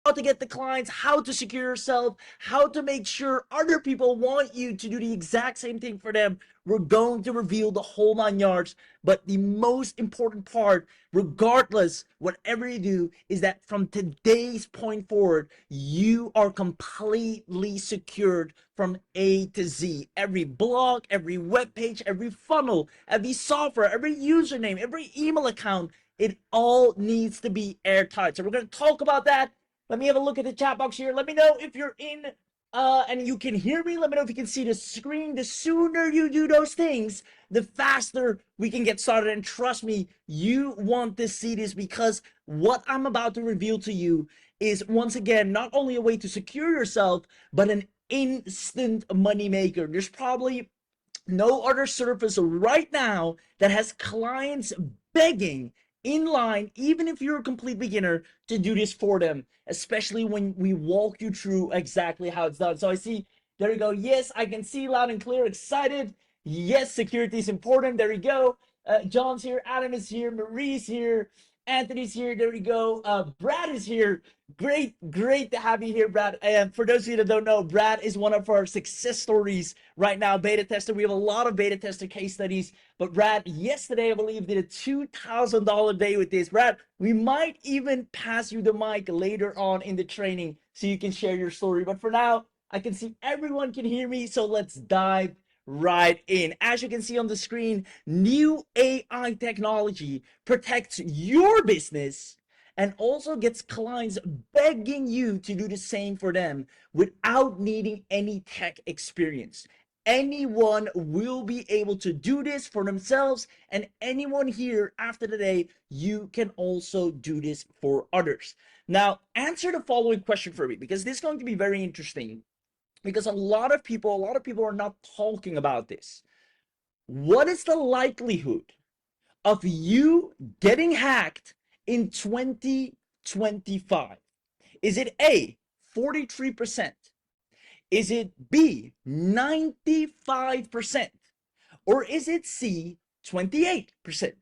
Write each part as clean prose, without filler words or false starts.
how to get the clients, how to secure yourself, how to make sure other people want you to do the exact same thing for them. We're going to reveal the whole 9 yards. But the most important part, regardless, whatever you do, is that from today's point forward, you are completely secured from A to Z. Every blog, every web page, every funnel, every software, every username, every email account, it all needs to be airtight. So we're going to talk about that. Let me have a look at the chat box here. Let me know if you're in and you can hear me. Let me know if you can see the screen. The sooner you do those things, the faster we can get started. And trust me, you want to see this, because what I'm about to reveal to you is, once again, not only a way to secure yourself, but an instant money maker. There's probably no other service right now that has clients begging in line, even if you're a complete beginner, to do this for them, especially when we walk you through exactly how it's done. So I see, there you go. Yes, I can see loud and clear, excited. Yes, security is important. There you go. John's here, Adam is here, Marie's here, Anthony's here. There we go. Brad is here. Great to have you here, Brad. And for those of you that don't know, Brad is one of our success stories right now, beta tester. We have a lot of beta tester case studies, but Brad, yesterday, I believe, did a $2,000 day with this. Brad, we might even pass you the mic later on in the training so you can share your story. But for now, I can see everyone can hear me, so let's dive right in. As you can see on the screen, new AI technology protects your business and also gets clients begging you to do the same for them without needing any tech experience. Anyone will be able to do this for themselves, and anyone here after today, you can also do this for others. Now, answer the following question for me, because this is going to be very interesting, because a lot of people are not talking about this. What is the likelihood of you getting hacked in 2025? Is it A, 43%? Is it B, 95%? Or is it C, 28%?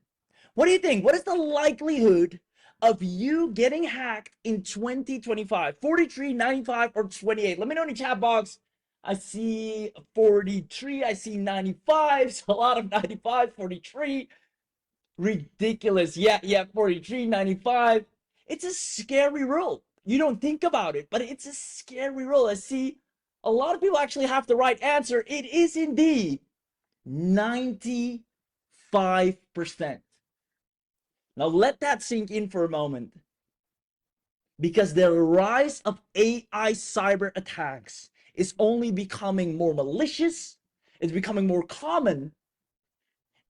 What do you think? What is the likelihood of you getting hacked in 2025? 43, 95, or 28? Let me know in the chat box. I see 43, I see 95, so a lot of 95, 43. Ridiculous. Yeah, 43, 95. It's a scary rule. You don't think about it, but it's a scary rule. I see a lot of people actually have the right answer. It is indeed 95%. Now let that sink in for a moment, because the rise of AI cyber attacks is only becoming more malicious, it's becoming more common,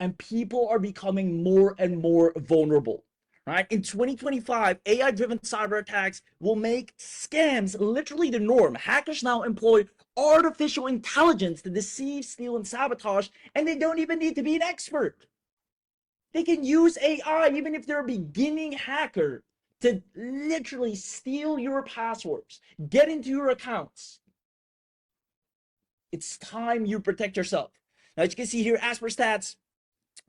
and people are becoming more and more vulnerable. Right? In 2025, AI-driven cyber attacks will make scams literally the norm. Hackers now employ artificial intelligence to deceive, steal, and sabotage, and they don't even need to be an expert. They can use AI, even if they're a beginning hacker, to literally steal your passwords, get into your accounts. It's time you protect yourself. Now, as you can see here, as per stats,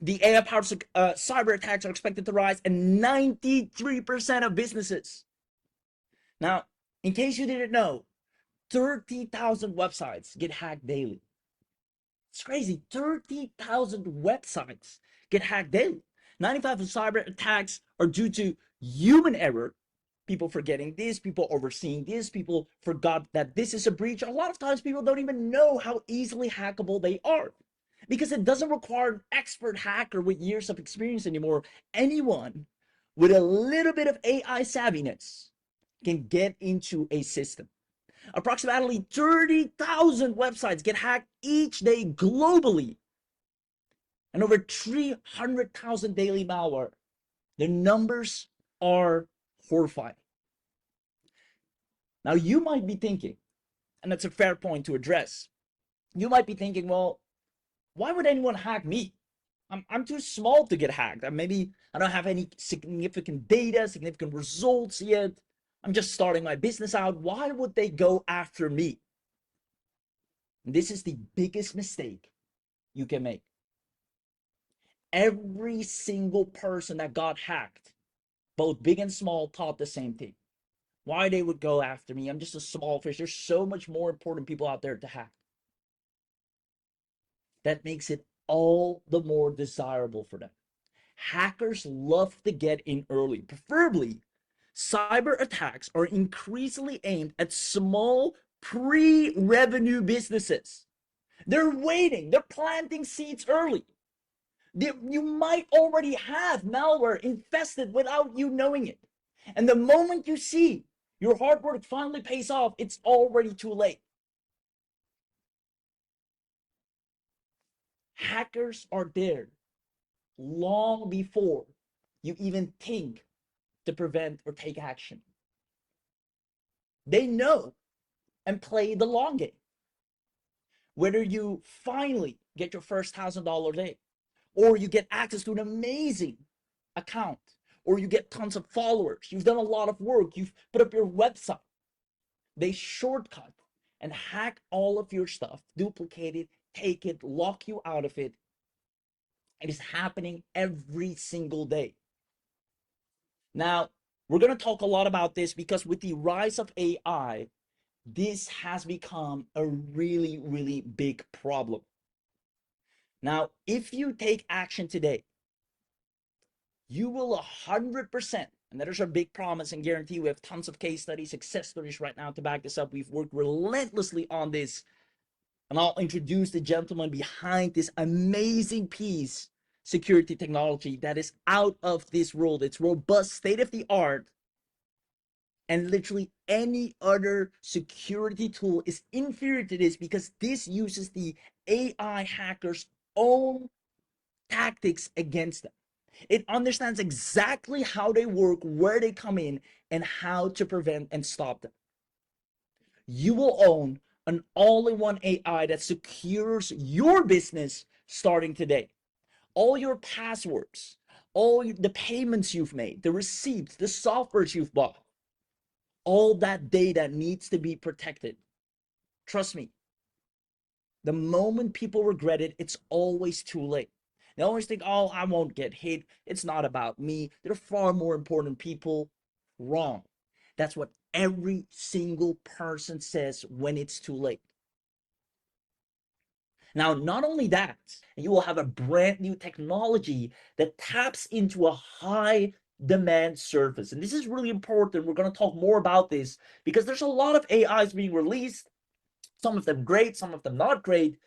the AI-powered cyber attacks are expected to rise in 93% of businesses. Now, in case you didn't know, 30,000 websites get hacked daily. It's crazy. 30,000 websites get hacked daily. 95% of cyber attacks are due to human error. People forgetting this, people overseeing this, people forgot that this is a breach. A lot of times people don't even know how easily hackable they are, because it doesn't require an expert hacker with years of experience anymore. Anyone with a little bit of AI savviness can get into a system. Approximately 30,000 websites get hacked each day globally, and over 300,000 daily malware. The numbers are horrifying. Now, you might be thinking, and that's a fair point to address, you might be thinking, well, why would anyone hack me? I'm too small to get hacked. Maybe I don't have any significant data, significant results yet. I'm just starting my business out. Why would they go after me? This is the biggest mistake you can make. Every single person that got hacked, both big and small, thought the same thing. Why they would go after me? I'm just a small fish. There's so much more important people out there to hack. That makes it all the more desirable for them. Hackers love to get in early. Preferably, cyber attacks are increasingly aimed at small pre-revenue businesses. They're waiting, they're planting seeds early. You might already have malware infested without you knowing it. And the moment you see your hard work finally pays off, it's already too late. Hackers are there long before you even think to prevent or take action. They know and play the long game. Whether you finally get your first $1,000 day, or you get access to an amazing account, or you get tons of followers, you've done a lot of work, you've put up your website, they shortcut and hack all of your stuff, duplicate it, take it, lock you out of it. It is happening every single day. Now, we're going to talk a lot about this because with the rise of AI, this has become a really, really big problem. Now, if you take action today, you will 100%, and that is our big promise and guarantee. We have tons of case studies, success stories right now to back this up. We've worked relentlessly on this, and I'll introduce the gentleman behind this amazing piece, security technology that is out of this world. It's robust, state of the art, and literally any other security tool is inferior to this because this uses the AI hackers' own tactics against them. It understands exactly how they work, where they come in, and how to prevent and stop them. You will own an all-in-one AI that secures your business starting today. All your passwords, all the payments you've made, the receipts, the softwares you've bought, all that data needs to be protected. Trust me, the moment people regret it, it's always too late. They always think, oh, I won't get hit. It's not about me. There are far more important people. Wrong. That's what every single person says when it's too late. Now, not only that, you will have a brand new technology that taps into a high demand surface. And this is really important. We're going to talk more about this because there's a lot of AIs being released, some of them great, some of them not great.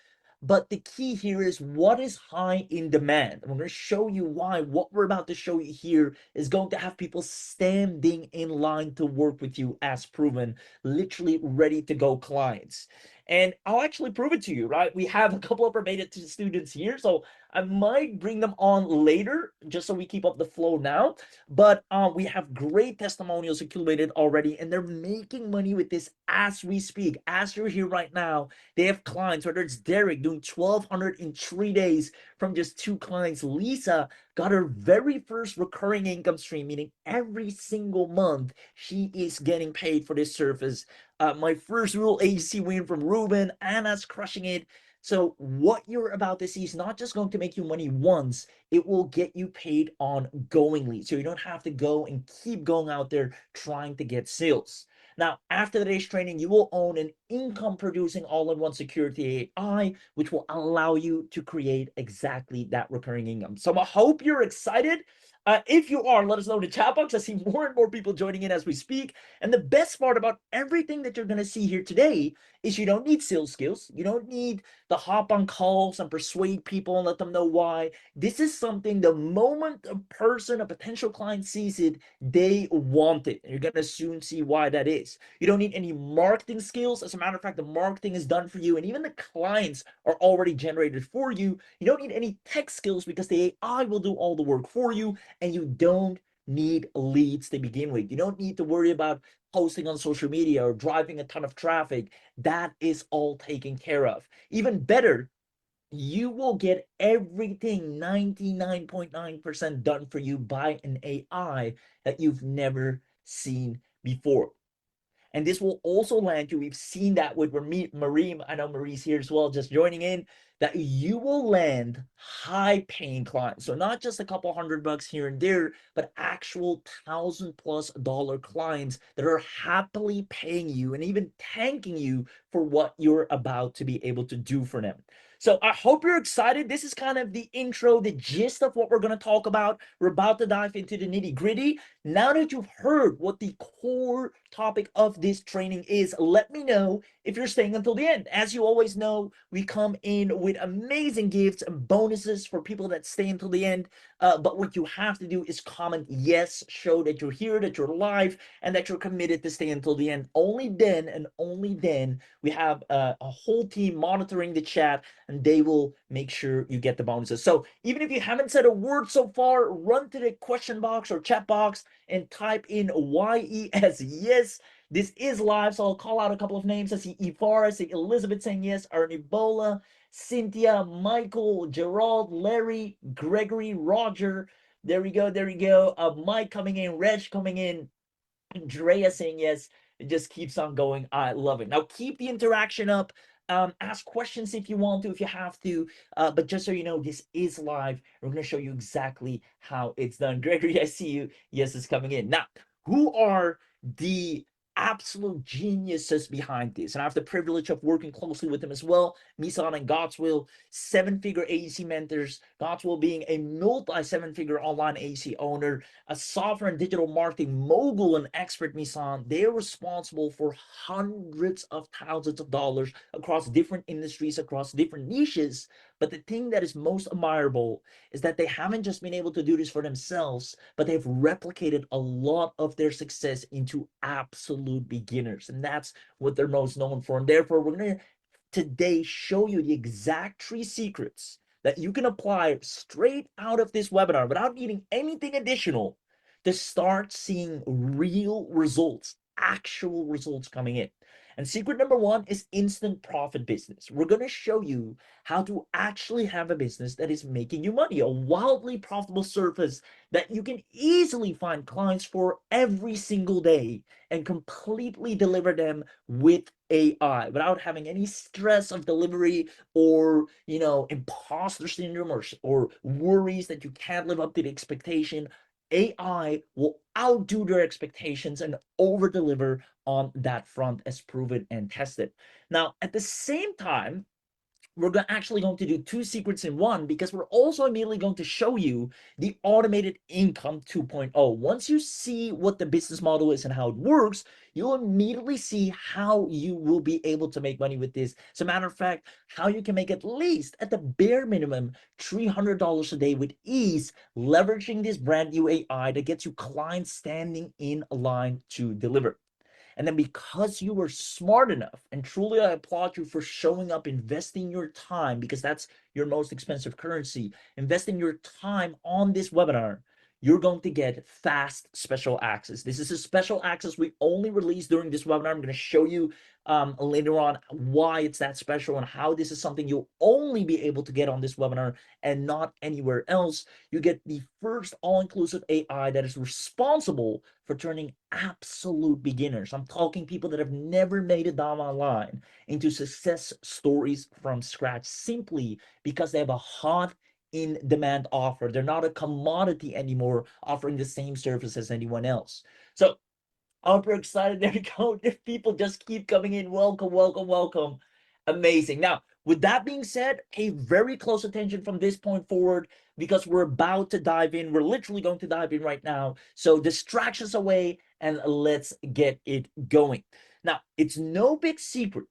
But the key here is what is high in demand. I'm going to show you why. What we're about to show you here is going to have people standing in line to work with you as proven, literally ready to go clients. And I'll actually prove it to you, right? We have a couple of our beta students here, so I might bring them on later just so we keep up the flow now. But we have great testimonials accumulated already, and they're making money with this as we speak. As you're here right now, they have clients, whether it's Derek doing 1,200 in 3 days from just 2 clients. Lisa got her very first recurring income stream, meaning every single month she is getting paid for this service. My first real agency win from Ruben. Anna's crushing it. So what you're about to see is not just going to make you money once, it will get you paid ongoingly. So you don't have to go and keep going out there trying to get sales. Now, after today's training, you will own an income-producing all-in-one security AI, which will allow you to create exactly that recurring income. So I hope you're excited. If you are, let us know in the chat box. I see more and more people joining in as we speak. And the best part about everything that you're going to see here today is you don't need sales skills. You don't need to hop on calls and persuade people and let them know why. This is something the moment a person, a potential client sees it, they want it. And you're going to soon see why that is. You don't need any marketing skills. As a matter of fact, the marketing is done for you. And even the clients are already generated for you. You don't need any tech skills because the AI will do all the work for you. And you don't need leads to begin with. You don't need to worry about posting on social media or driving a ton of traffic. That is all taken care of. Even better, you will get everything 99.9% done for you by an AI that you've never seen before. And this will also land you, we've seen that with Marie, I know Marie's here as well, just joining in, that you will land high paying clients. So not just a couple $100 here and there, but actual $1,000+ clients that are happily paying you and even thanking you for what you're about to be able to do for them. So I hope you're excited. This is kind of the intro, the gist of what we're going to talk about. We're about to dive into the nitty gritty. Now that you've heard what the core topic of this training is, let me know if you're staying until the end. As you always know, we come in with amazing gifts and bonuses for people that stay until the end. But what you have to do is comment yes, show that you're here, that you're live, and that you're committed to stay until the end. Only then and only then we have a whole team monitoring the chat, and they will make sure you get the bonuses. So even if you haven't said a word so far, run to the question box or chat box and type in YES, yes. This is live, so I'll call out a couple of names. I see Ifar, I see Elizabeth saying yes, Arnibola, Cynthia, Michael, Gerald, Larry, Gregory, Roger. There we go, there we go. Mike coming in, Reg coming in, Andrea saying yes. It just keeps on going. I love it. Now keep the interaction up. Ask questions if you want to, if you have to. But just so you know, this is live. We're going to show you exactly how it's done. Gregory, I see you. Yes, it's coming in. Now, who are the absolute geniuses behind this? And I have the privilege of working closely with them as well. Missan and Godswill, 7-figure AEC mentors. Godswill being a multi-7-figure online AEC owner, a software and digital marketing mogul and expert, Missan. They're responsible for hundreds of thousands of dollars across different industries, across different niches. But the thing that is most admirable is that they haven't just been able to do this for themselves, but they've replicated a lot of their success into absolute beginners. And that's what they're most known for. And therefore, we're going to today show you the exact 3 secrets that you can apply straight out of this webinar without needing anything additional to start seeing real results, actual results coming in. And secret number 1 is instant profit business. We're going to show you how to actually have a business that is making you money, a wildly profitable service that you can easily find clients for every single day and completely deliver them with AI without having any stress of delivery or, imposter syndrome or worries that you can't live up to the expectation. AI will outdo their expectations and over deliver on that front, as proven and tested. Now, at the same time, we're actually going to do 2 secrets in one, because we're also immediately going to show you the automated income 2.0. Once you see what the business model is and how it works, you'll immediately see how you will be able to make money with this. As a matter of fact, how you can make at least, at the bare minimum, $300 a day with ease, leveraging this brand new AI that gets you clients standing in line to deliver. And then because you were smart enough, and truly I applaud you for showing up, investing your time, because that's your most expensive currency, investing your time on this webinar, you're going to get fast special access. This is a special access we only release during this webinar. I'm going to show you later on why it's that special and how this is something you'll only be able to get on this webinar and not anywhere else. You get the first all-inclusive AI that is responsible for turning absolute beginners, I'm talking people that have never made a dime online, into success stories from scratch, simply because they have a hot, in demand offer. They're not a commodity anymore, offering the same service as anyone else. So I hope you're excited. There we go. If people just keep coming in, welcome, welcome, welcome. Amazing. Now, with that being said, pay very close attention from this point forward, because we're about to dive in. We're literally going to dive in right now. So distractions away and let's get it going. Now, it's no big secret,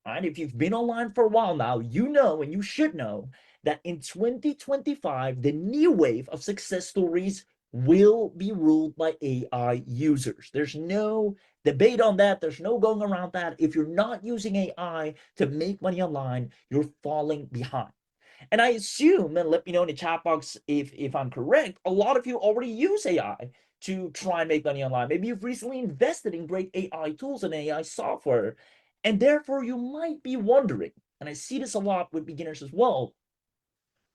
right? If you've been online for a while now, you know, and you should know, that in 2025, the new wave of success stories will be ruled by AI users. There's no debate on that. There's no going around that. If you're not using AI to make money online, you're falling behind. And I assume, and let me know in the chat box if I'm correct, a lot of you already use AI to try and make money online. Maybe you've recently invested in great AI tools and AI software, and therefore you might be wondering, and I see this a lot with beginners as well,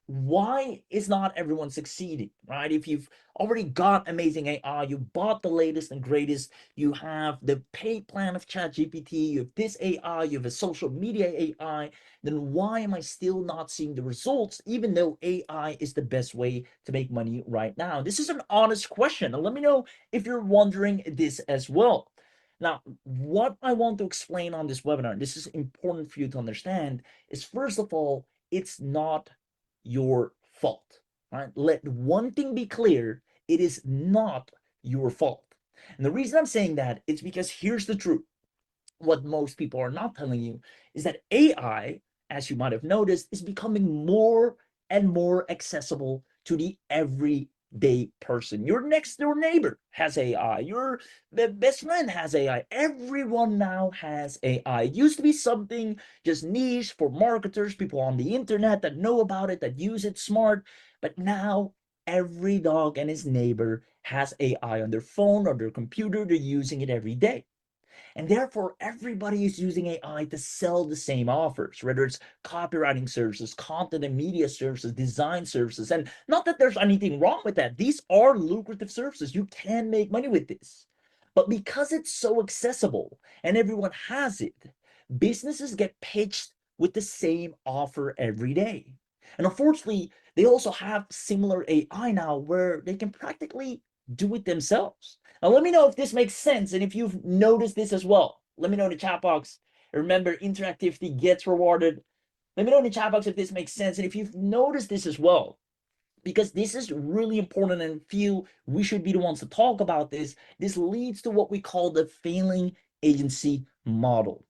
why is not everyone succeeding, right? If you've already got amazing AI, you bought the latest and greatest, you have the paid plan of ChatGPT, you have this AI, you have a social media AI, then why am I still not seeing the results, even though AI is the best way to make money right now? This is an honest question, and let me know if you're wondering this as well. Now, what I want to explain on this webinar, this is important for you to understand, is first of all, it's not your fault. Right? Let one thing be clear, it is not your fault. And the reason I'm saying that is because here's the truth. What most people are not telling you is that AI, as you might have noticed, is becoming more and more accessible to the everyday person. Your next door neighbor has AI. Your best friend has AI. Everyone now has AI. It used to be something just niche for marketers, people on the internet that know about it, that use it smart. But now every dog and his neighbor has AI on their phone or their computer. They're using it every day. And therefore, everybody is using AI to sell the same offers, whether it's copywriting services, content and media services, design services. And not that there's anything wrong with that. These are lucrative services. You can make money with this. But because it's so accessible and everyone has it, businesses get pitched with the same offer every day. And unfortunately, they also have similar AI now where they can practically do it themselves. Now, let me know if this makes sense and if you've noticed this as well. Let me know in the chat box. Remember, interactivity gets rewarded. Let me know in the chat box if this makes sense and if you've noticed this as well, because this is really important and feel we should be the ones to talk about this. This leads to what we call the failing agency model.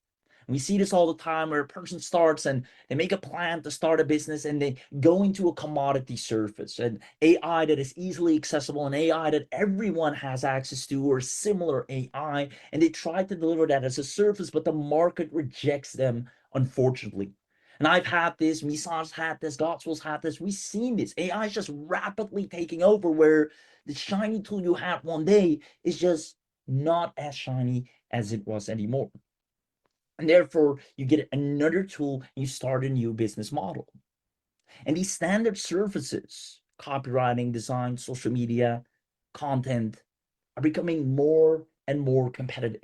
We see this all the time where a person starts and they make a plan to start a business and they go into a commodity service, and AI that is easily accessible, and AI that everyone has access to, or similar AI, and they try to deliver that as a service, but the market rejects them, unfortunately. And I've had this, Missan's had this, Godswill's had this. We've seen this. AI is just rapidly taking over where the shiny tool you had one day is just not as shiny as it was anymore. And therefore, you get another tool and you start a new business model. And these standard services, copywriting, design, social media, content, are becoming more and more competitive.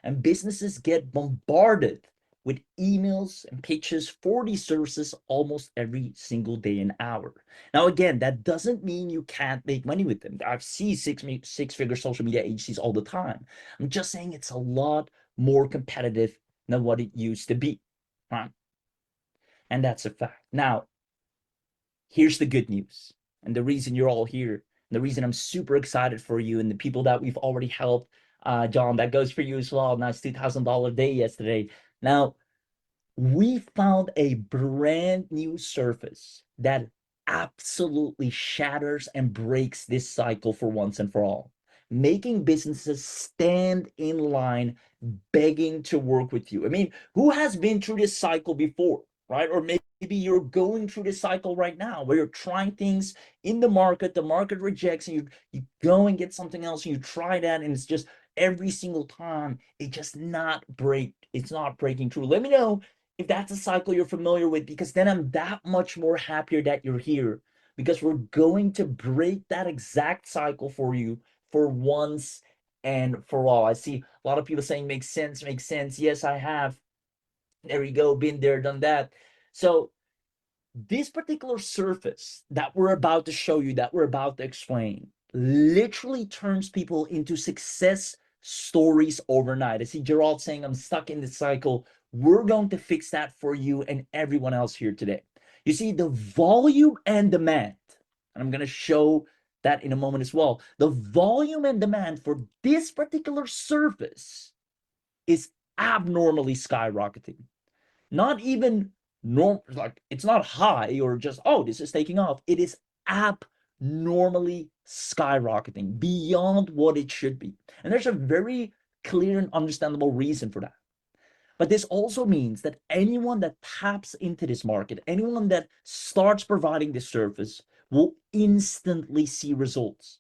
And businesses get bombarded with emails and pitches for these services almost every single day and hour. Now, again, that doesn't mean you can't make money with them. I've seen six-figure social media agencies all the time. I'm just saying it's a lot more competitive than what it used to be, right? And that's a fact. Now, here's the good news, and the reason you're all here, and the reason I'm super excited for you and the people that we've already helped. John, that goes for you as well. Nice $2,000 day yesterday. Now, we found a brand new surface that absolutely shatters and breaks this cycle for once and for all, making businesses stand in line begging to work with you. I mean, who has been through this cycle before, right? Or maybe you're going through this cycle right now where you're trying things in the market rejects, and you go and get something else and you try that, and it's just every single time it's not breaking through. Let me know if that's a cycle you're familiar with, because then I'm that much more happier that you're here, because we're going to break that exact cycle for you for once and for all. I see a lot of people saying makes sense, makes sense. Yes, I have. There you go, been there, done that. So this particular surface that we're about to show you, that we're about to explain, literally turns people into success stories overnight. I see Gerald saying, I'm stuck in the cycle. We're going to fix that for you and everyone else here today. You see, the volume and demand, and I'm going to show that in a moment as well. The volume and demand for this particular surface is abnormally skyrocketing. Not even normal, like it's not high or just, oh, this is taking off. It is abnormally skyrocketing beyond what it should be. And there's a very clear and understandable reason for that. But this also means that anyone that taps into this market, anyone that starts providing this service, will instantly see results.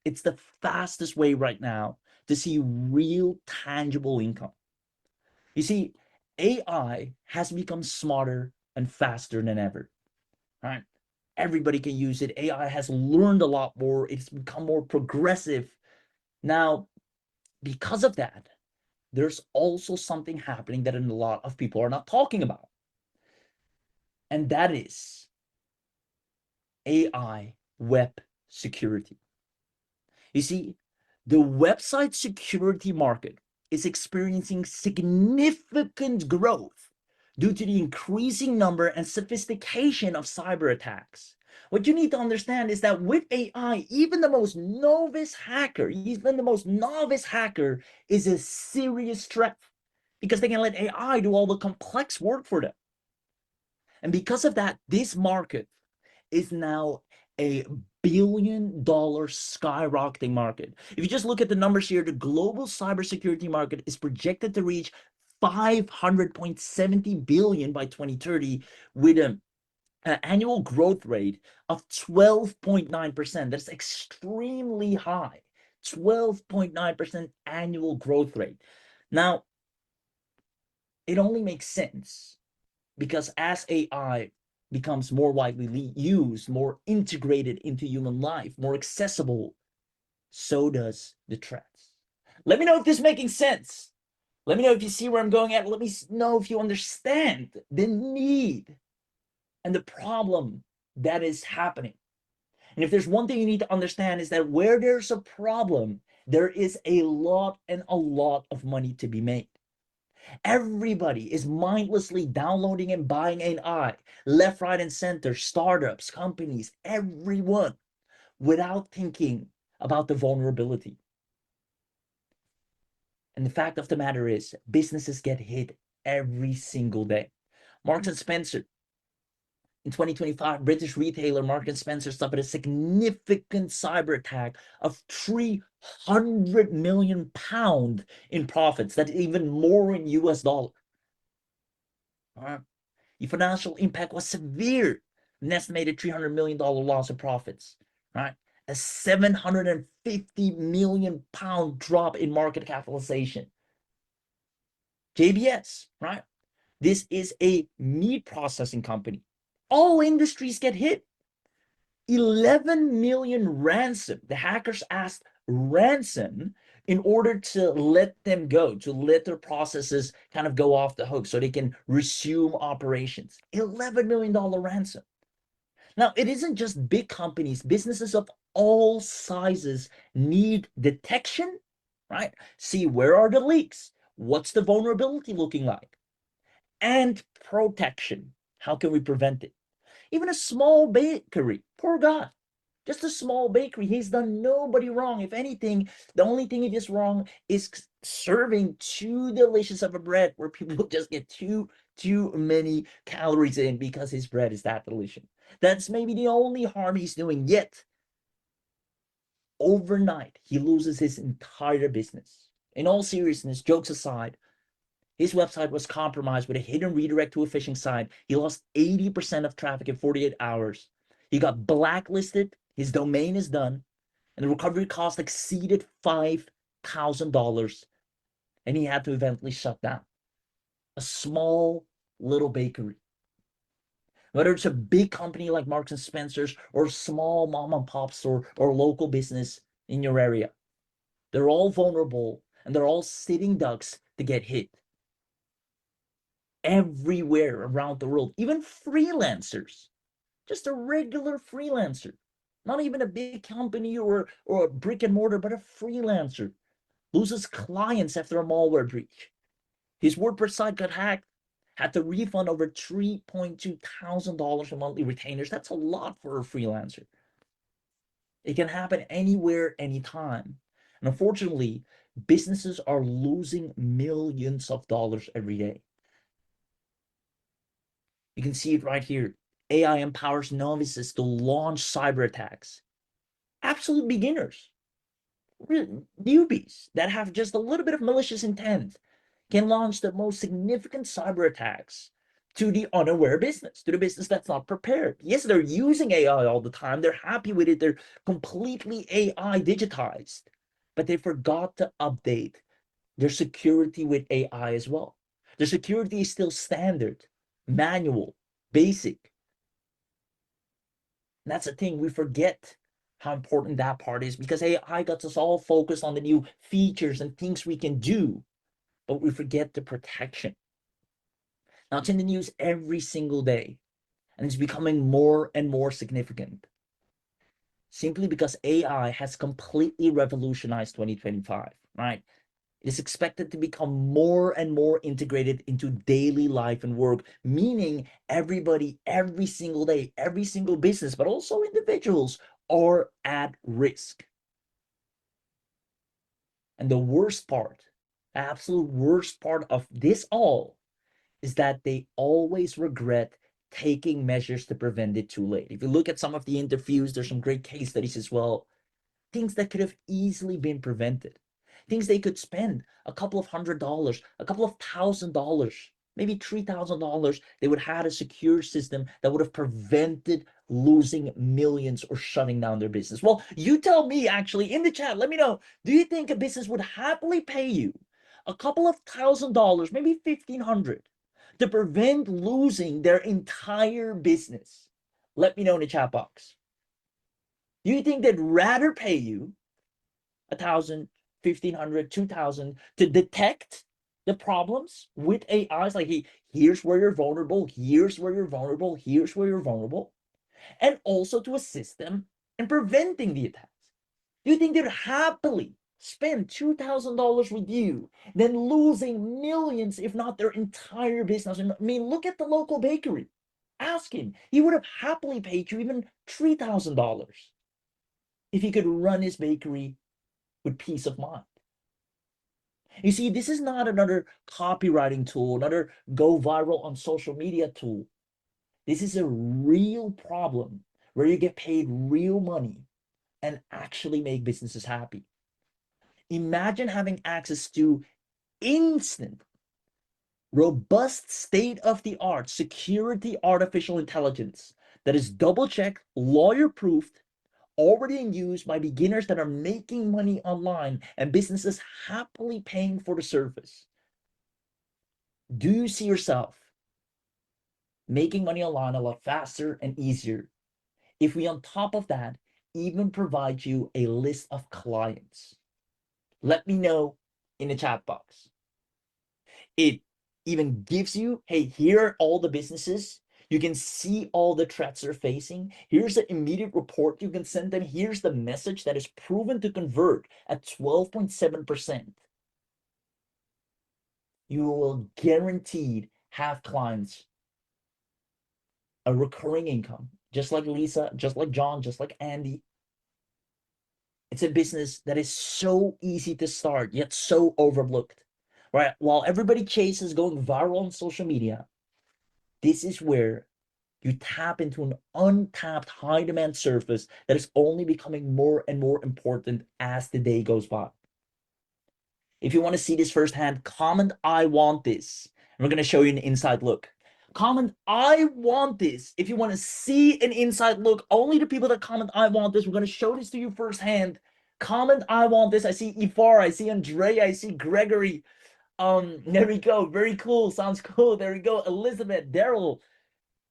It's the fastest way right now to see real tangible income. You see, AI has become smarter and faster than ever, right? Everybody can use it. AI has learned a lot more. It's become more progressive. Now, because of that, there's also something happening that a lot of people are not talking about. And that is AI web security. You see, the website security market is experiencing significant growth due to the increasing number and sophistication of cyber attacks. What you need to understand is that with AI, even the most novice hacker, is a serious threat because they can let AI do all the complex work for them. And because of that, this market is now a $1 billion skyrocketing market. If you just look at the numbers here, the global cybersecurity market is projected to reach 500.70 billion by 2030 with an annual growth rate of 12.9%. That's extremely high. 12.9% annual growth rate. Now, it only makes sense because as AI becomes more widely used, more integrated into human life, more accessible, so does the threats. Let me know if this is making sense. Let me know if you see where I'm going at. Let me know if you understand the need and the problem that is happening. And if there's one thing you need to understand is that where there's a problem, there is a lot of money to be made. Everybody is mindlessly downloading and buying AI, left, right, and center, startups, companies, everyone, without thinking about the vulnerability. And the fact of the matter is, businesses get hit every single day. Marks and Spencer, in 2025, British retailer Marks and Spencer suffered a significant cyber attack of 300 million pounds in profits. That's even more in US dollar. The financial impact was severe, an estimated $300 million loss of profits, right? A 750 million pound drop in market capitalization. JBS, right? This is a meat processing company. All industries get hit. 11 million ransom. The hackers asked ransom in order to let them go, to let their processes kind of go off the hook so they can resume operations. $11 million ransom. Now, it isn't just big companies, businesses of all sizes need detection, right? See, where are the leaks? What's the vulnerability looking like? And protection. How can we prevent it? Even a small bakery, poor guy, just a small bakery. He's done nobody wrong. If anything, the only thing he does wrong is serving too delicious of a bread where people just get too many calories in because his bread is that delicious. That's maybe the only harm he's doing. Yet, overnight, he loses his entire business. In all seriousness, jokes aside, his website was compromised with a hidden redirect to a phishing site. He lost 80% of traffic in 48 hours. He got blacklisted. His domain is done. And the recovery cost exceeded $5,000. And he had to eventually shut down. A small little bakery. Whether it's a big company like Marks and Spencer's or a small mom and pop store or local business in your area, they're all vulnerable and they're all sitting ducks to get hit. Everywhere around the world, even freelancers, just a regular freelancer, not even a big company or a brick and mortar, but a freelancer loses clients after a malware breach. His WordPress site got hacked, had to refund over $3.2 thousand in monthly retainers. That's a lot for a freelancer. It can happen anywhere, anytime. And unfortunately, businesses are losing millions of dollars every day. You can see it right here. AI empowers novices to launch cyber attacks. Absolute beginners, newbies that have just a little bit of malicious intent can launch the most significant cyber attacks to the unaware business, to the business that's not prepared. Yes, they're using AI all the time. They're happy with it. They're completely AI digitized, but they forgot to update their security with AI as well. Their security is still standard, manual, basic. And that's the thing, we forget how important that part is because AI got us all focused on the new features and things we can do, but we forget the protection. Now, it's in the news every single day, and it's becoming more and more significant simply because AI has completely revolutionized 2025, right? It is expected to become more and more integrated into daily life and work, meaning everybody, every single day, every single business, but also individuals are at risk. And the worst part, the absolute worst part of this all is that they always regret taking measures to prevent it too late. If you look at some of the interviews, there's some great case studies as well. Things that could have easily been prevented. Things they could spend a couple of $100, a couple of $1,000, maybe $3,000. They would have had a secure system that would have prevented losing millions or shutting down their business. Well, you tell me actually in the chat, let me know. Do you think a business would happily pay you a couple of $1,000, maybe 1,500, to prevent losing their entire business? Let me know in the chat box. Do you think they'd rather pay you 1,000, 1,500, 2,000 to detect the problems with AIs? Like, here's where you're vulnerable, here's where you're vulnerable, here's where you're vulnerable, and also to assist them in preventing the attacks. Do you think they'd happily spend $2,000 with you than losing millions, if not their entire business? I mean, look at the local bakery. Ask him. He would have happily paid you even $3,000 if he could run his bakery with peace of mind. You see, this is not another copywriting tool, another go viral on social media tool. This is a real problem where you get paid real money and actually make businesses happy. Imagine having access to instant, robust, state-of-the-art security artificial intelligence that is double-checked, lawyer-proofed, already in use by beginners that are making money online and businesses happily paying for the service. Do you see yourself making money online a lot faster and easier if we, on top of that, even provide you a list of clients? Let me know in the chat box. It even gives you, hey, here are all the businesses. You can see all the threats they're facing. Here's the immediate report you can send them. Here's the message that is proven to convert at 12.7%. You will guaranteed have clients, a recurring income, just like Lisa, just like John, just like Andy. It's a business that is so easy to start, yet so overlooked, right? While everybody chases going viral on social media, this is where you tap into an untapped high demand surface that is only becoming more and more important as the day goes by. If you want to see this firsthand, comment "I want this." And we're going to show you an inside look. Comment "I want this" if you want to see an inside look. Only the people that comment "I want this." We're going to show this to you firsthand. Comment "I want this." I see Ifar, I see Andrea, I see Gregory. There we go. Very cool. Sounds cool. There we go. Elizabeth, Daryl.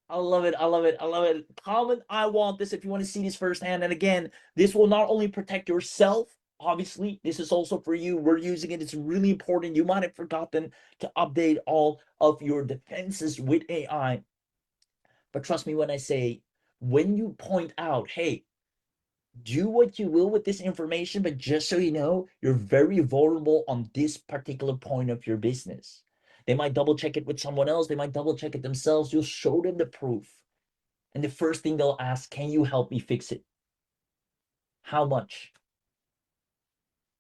I love it. I love it. I love it. Comment "I want this" if you want to see this firsthand. And again, this will not only protect yourself, obviously, this is also for you. We're using it. It's really important. You might have forgotten to update all of your defenses with AI. But trust me when I say, when you point out, hey, do what you will with this information, but just so you know, you're very vulnerable on this particular point of your business. They might double check it with someone else. They might double check it themselves. You'll show them the proof. And the first thing they'll ask, can you help me fix it? How much?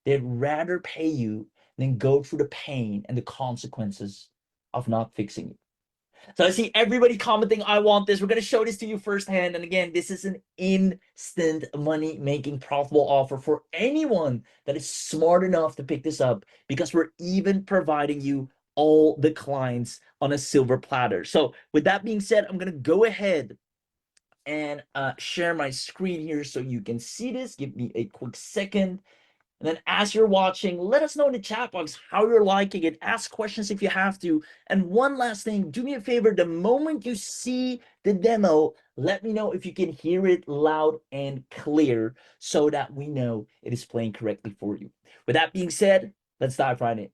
They'd rather pay you than go through the pain and the consequences of not fixing it. So I see everybody commenting, "I want this." We're going to show this to you firsthand. And again, this is an instant money-making profitable offer for anyone that is smart enough to pick this up, because we're even providing you all the clients on a silver platter. So with that being said, I'm going to go ahead and share my screen here so you can see this. Give me a quick second. And then as you're watching, let us know in the chat box how you're liking it. Ask questions if you have to. And one last thing, do me a favor, the moment you see the demo, let me know if you can hear it loud and clear so that we know it is playing correctly for you. With that being said, let's dive right in.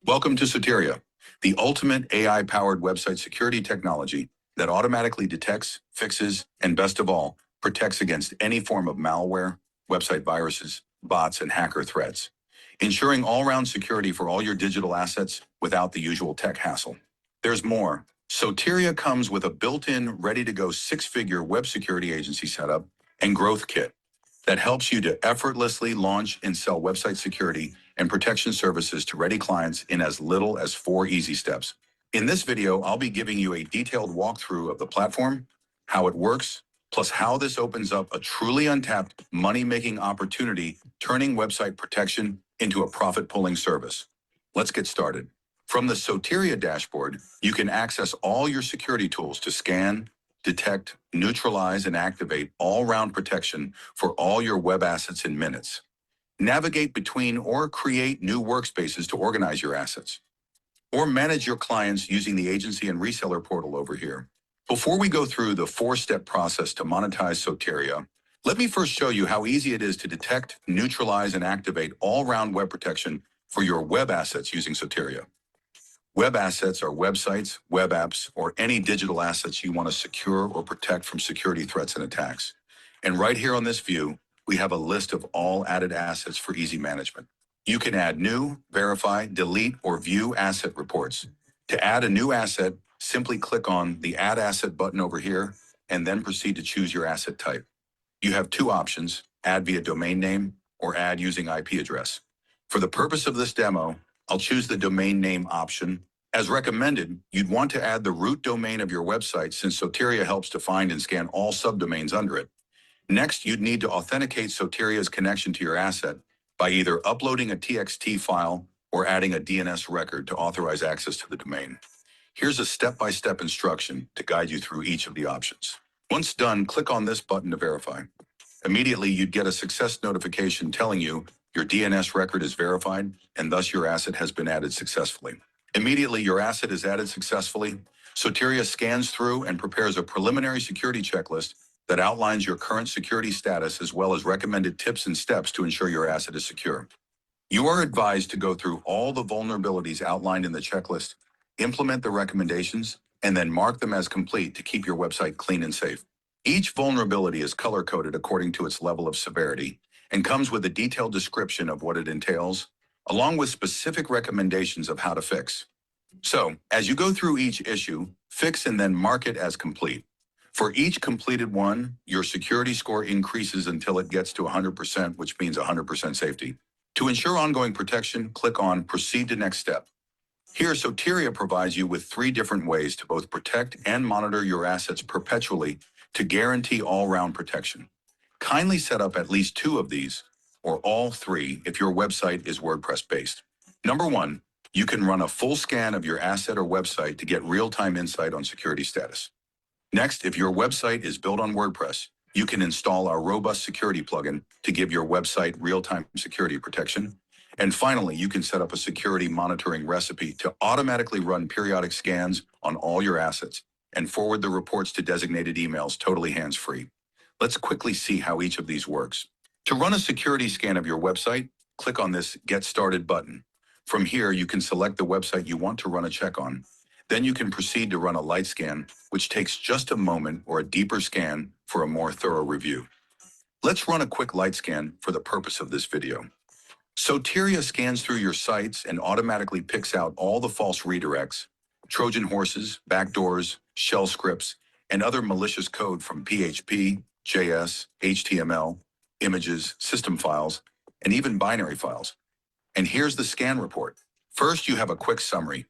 Welcome to Soteria, the ultimate AI-powered website security technology that automatically detects, fixes, and best of all, protects against any form of malware, website viruses, bots, and hacker threats, ensuring all-round security for all your digital assets without the usual tech hassle. There's more. Soteria comes with a built-in, ready-to-go six-figure web security agency setup and growth kit that helps you to effortlessly launch and sell website security and protection services to ready clients in as little as 4 easy steps. In this video, I'll be giving you a detailed walkthrough of the platform, how it works, plus how this opens up a truly untapped money-making opportunity, turning website protection into a profit-pulling service. Let's get started. From the Soteria dashboard, you can access all your security tools to scan, detect, neutralize, and activate all-round protection for all your web assets in minutes. Navigate between or create new workspaces to organize your assets, or manage your clients using the agency and reseller portal over here. Before we go through the 4-step process to monetize Soteria, let me first show you how easy it is to detect, neutralize, and activate all-round web protection for your web assets using Soteria. Web assets are websites, web apps, or any digital assets you want to secure or protect from security threats and attacks. And right here on this view, we have a list of all added assets for easy management. You can add new, verify, delete, or view asset reports. To add a new asset, simply click on the Add Asset button over here, and then proceed to choose your asset type. You have 2 options, add via domain name or add using IP address. For the purpose of this demo, I'll choose the domain name option. As recommended, you'd want to add the root domain of your website since Soteria helps to find and scan all subdomains under it. Next, you'd need to authenticate Soteria's connection to your asset by either uploading a TXT file or adding a DNS record to authorize access to the domain. Here's a step-by-step instruction to guide you through each of the options. Once done, click on this button to verify. Immediately, you'd get a success notification telling you your DNS record is verified and thus your asset has been added successfully. Immediately, your asset is added successfully. Soteria scans through and prepares a preliminary security checklist that outlines your current security status as well as recommended tips and steps to ensure your asset is secure. You are advised to go through all the vulnerabilities outlined in the checklist, implement the recommendations, and then mark them as complete to keep your website clean and safe. Each vulnerability is color-coded according to its level of severity and comes with a detailed description of what it entails, along with specific recommendations of how to fix. So, as you go through each issue, fix and then mark it as complete. For each completed one, your security score increases until it gets to 100%, which means 100% safety. To ensure ongoing protection, click on Proceed to Next Step. Here, Soteria provides you with 3 different ways to both protect and monitor your assets perpetually to guarantee all-round protection. Kindly set up at least 2 of these, or all 3 if your website is WordPress-based. Number 1, you can run a full scan of your asset or website to get real-time insight on security status. Next, if your website is built on WordPress, you can install our robust security plugin to give your website real-time security protection. And finally, you can set up a security monitoring recipe to automatically run periodic scans on all your assets and forward the reports to designated emails totally hands-free. Let's quickly see how each of these works. To run a security scan of your website, click on this Get Started button. From here, you can select the website you want to run a check on. Then you can proceed to run a light scan, which takes just a moment, or a deeper scan for a more thorough review. Let's run a quick light scan for the purpose of this video. Soteria scans through your sites and automatically picks out all the false redirects, Trojan horses, backdoors, shell scripts, and other malicious code from PHP, JS, HTML, images, system files, and even binary files. And here's the scan report. First, you have a quick summary,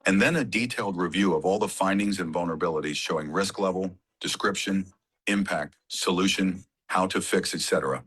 and then a detailed review of all the findings and vulnerabilities showing risk level, description, impact, solution, how to fix, etc.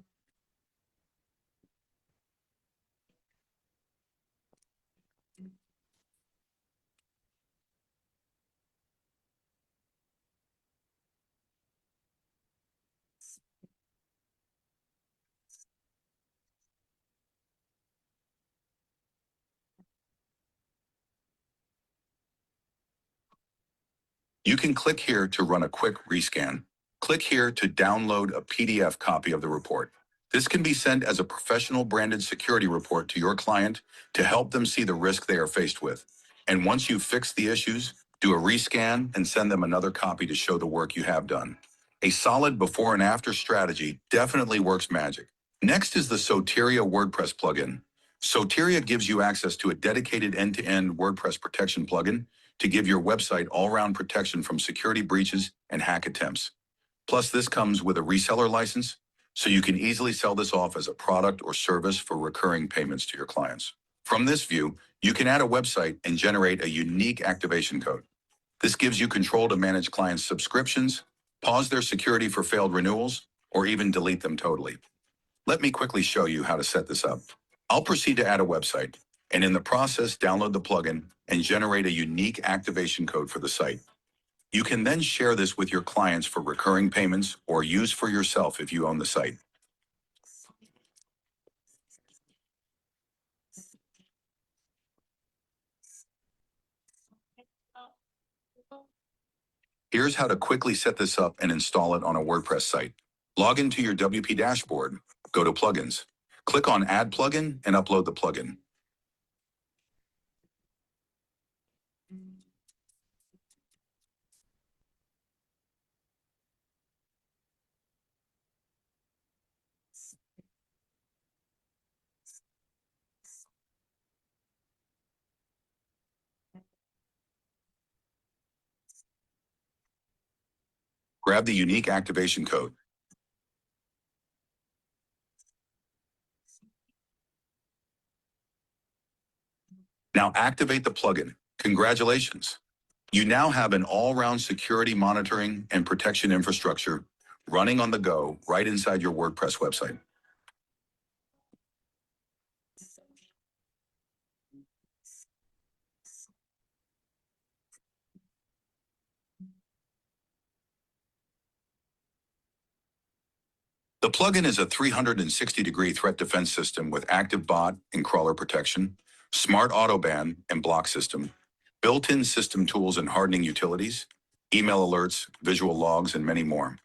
You can click here to run a quick rescan. Click here to download a PDF copy of the report. This can be sent as a professional branded security report to your client to help them see the risk they are faced with. And once you've fixed the issues, do a rescan and send them another copy to show the work you have done. A solid before and after strategy definitely works magic. Next is the Soteria WordPress plugin. Soteria gives you access to a dedicated end-to-end WordPress protection plugin to give your website all-round protection from security breaches and hack attempts. Plus, this comes with a reseller license, so you can easily sell this off as a product or service for recurring payments to your clients. From this view, you can add a website and generate a unique activation code. This gives you control to manage clients' subscriptions, pause their security for failed renewals, or even delete them totally. Let me quickly show you how to set this up. I'll proceed to add a website, and in the process, download the plugin and generate a unique activation code for the site. You can then share this with your clients for recurring payments or use for yourself if you own the site. Here's how to quickly set this up and install it on a WordPress site. Log into your WP dashboard, go to Plugins, click on Add Plugin and upload the plugin. Grab the unique activation code. Now activate the plugin. Congratulations! You now have an all-round security monitoring and protection infrastructure running on the go right inside your WordPress website. The plugin is a 360-degree threat defense system with active bot and crawler protection, smart auto ban and block system, built-in system tools and hardening utilities, email alerts, visual logs, and many more.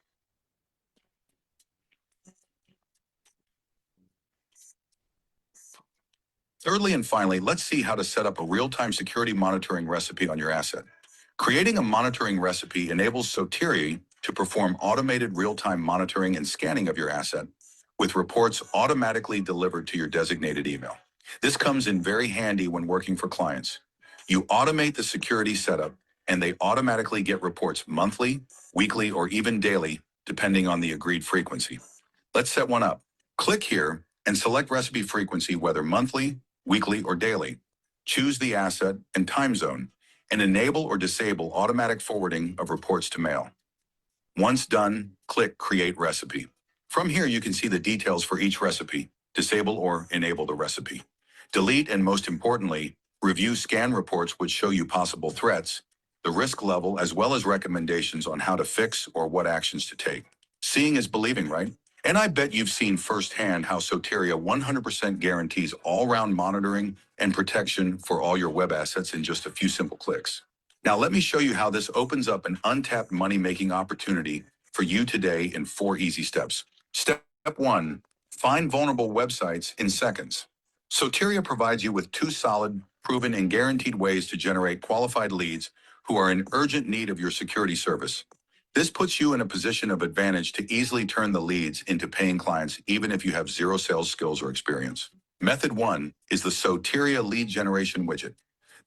Thirdly and finally, let's see how to set up a real-time security monitoring recipe on your asset. Creating a monitoring recipe enables Soteria to perform automated real-time monitoring and scanning of your asset, with reports automatically delivered to your designated email. This comes in very handy when working for clients. You automate the security setup, and they automatically get reports monthly, weekly, or even daily, depending on the agreed frequency. Let's set one up. Click here and select recipe frequency, whether monthly, weekly, or daily. Choose the asset and time zone, and enable or disable automatic forwarding of reports to mail. Once done, click Create Recipe. From here, you can see the details for each recipe, disable or enable the recipe. Delete and, most importantly, review scan reports which show you possible threats, the risk level, as well as recommendations on how to fix or what actions to take. Seeing is believing, right? And I bet you've seen firsthand how Soteria 100% guarantees all-round monitoring and protection for all your web assets in just a few simple clicks. Now let me show you how this opens up an untapped money-making opportunity for you today in 4 easy steps. Step 1, find vulnerable websites in seconds. Soteria provides you with 2 solid, proven, and guaranteed ways to generate qualified leads who are in urgent need of your security service. This puts you in a position of advantage to easily turn the leads into paying clients, even if you have 0 sales skills or experience. Method 1 is the Soteria lead generation widget.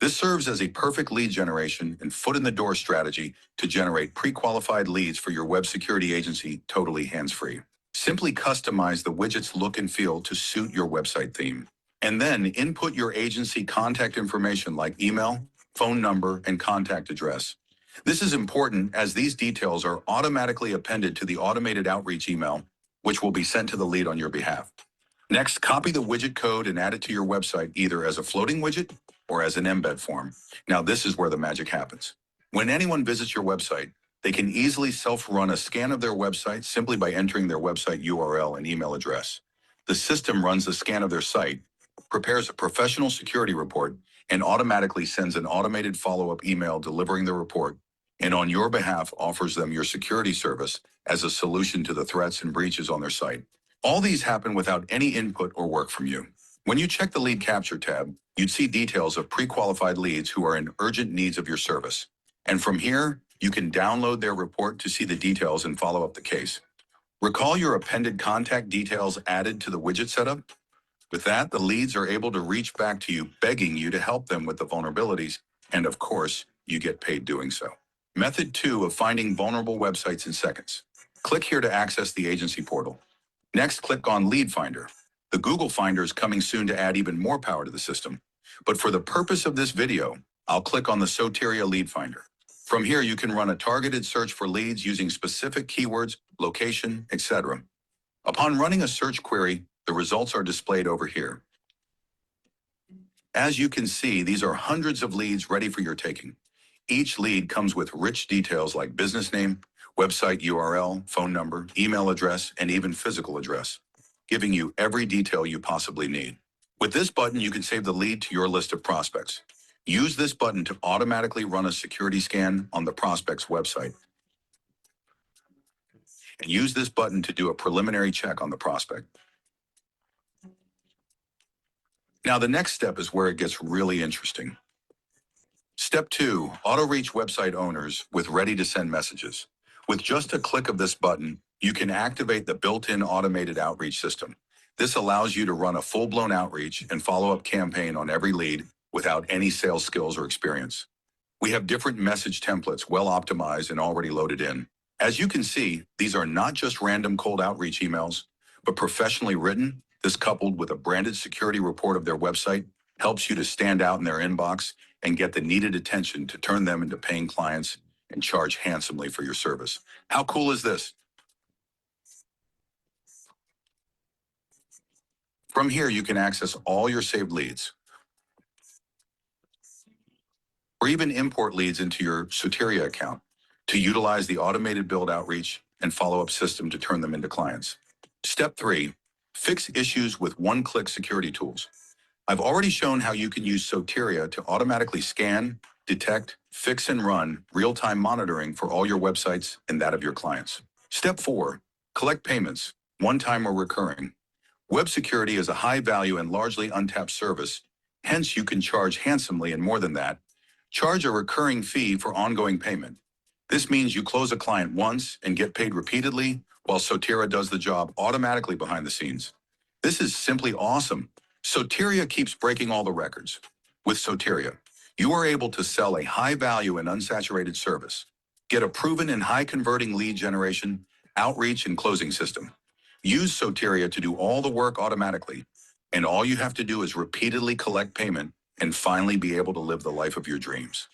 This serves as a perfect lead generation and foot-in-the-door strategy to generate pre-qualified leads for your web security agency totally hands-free. Simply customize the widget's look and feel to suit your website theme. And then input your agency contact information like email, phone number, and contact address. This is important as these details are automatically appended to the automated outreach email, which will be sent to the lead on your behalf. Next, copy the widget code and add it to your website either as a floating widget or as an embed form. Now, this is where the magic happens. When anyone visits your website, they can easily self-run a scan of their website simply by entering their website URL and email address. The system runs a scan of their site, prepares a professional security report, and automatically sends an automated follow-up email delivering the report and on your behalf offers them your security service as a solution to the threats and breaches on their site. All these happen without any input or work from you. When you check the Lead Capture tab, you'd see details of pre-qualified leads who are in urgent needs of your service. And from here, you can download their report to see the details and follow up the case. Recall your appended contact details added to the widget setup? With that, the leads are able to reach back to you, begging you to help them with the vulnerabilities, and of course, you get paid doing so. Method 2 of finding vulnerable websites in seconds. Click here to access the agency portal. Next, click on Lead Finder. The Google Finder is coming soon to add even more power to the system. But for the purpose of this video, I'll click on the Soteria Lead Finder. From here, you can run a targeted search for leads using specific keywords, location, etc. Upon running a search query, the results are displayed over here. As you can see, these are hundreds of leads ready for your taking. Each lead comes with rich details like business name, website URL, phone number, email address, and even physical address, giving you every detail you possibly need. With this button, you can save the lead to your list of prospects. Use this button to automatically run a security scan on the prospect's website. And use this button to do a preliminary check on the prospect. Now, the next step is where it gets really interesting. Step 2, auto-reach website owners with ready-to-send messages. With just a click of this button, you can activate the built-in automated outreach system. This allows you to run a full-blown outreach and follow-up campaign on every lead without any sales skills or experience. We have different message templates well optimized and already loaded in. As you can see, these are not just random cold outreach emails, but professionally written. This, coupled with a branded security report of their website, helps you to stand out in their inbox and get the needed attention to turn them into paying clients and charge handsomely for your service. How cool is this? From here, you can access all your saved leads, or even import leads into your Soteria account to utilize the automated build outreach and follow-up system to turn them into clients. Step 3, fix issues with one-click security tools. I've already shown how you can use Soteria to automatically scan, detect, fix, and run real-time monitoring for all your websites and that of your clients. Step 4, collect payments, one-time or recurring. Web security is a high-value and largely untapped service, hence you can charge handsomely, and more than that, charge a recurring fee for ongoing payment. This means you close a client once and get paid repeatedly, while Soteria does the job automatically behind the scenes. This is simply awesome. Soteria keeps breaking all the records. With Soteria, you are able to sell a high-value and unsaturated service, get a proven and high-converting lead generation, outreach, and closing system. Use Soteria to do all the work automatically, and all you have to do is repeatedly collect payment and finally be able to live the life of your dreams.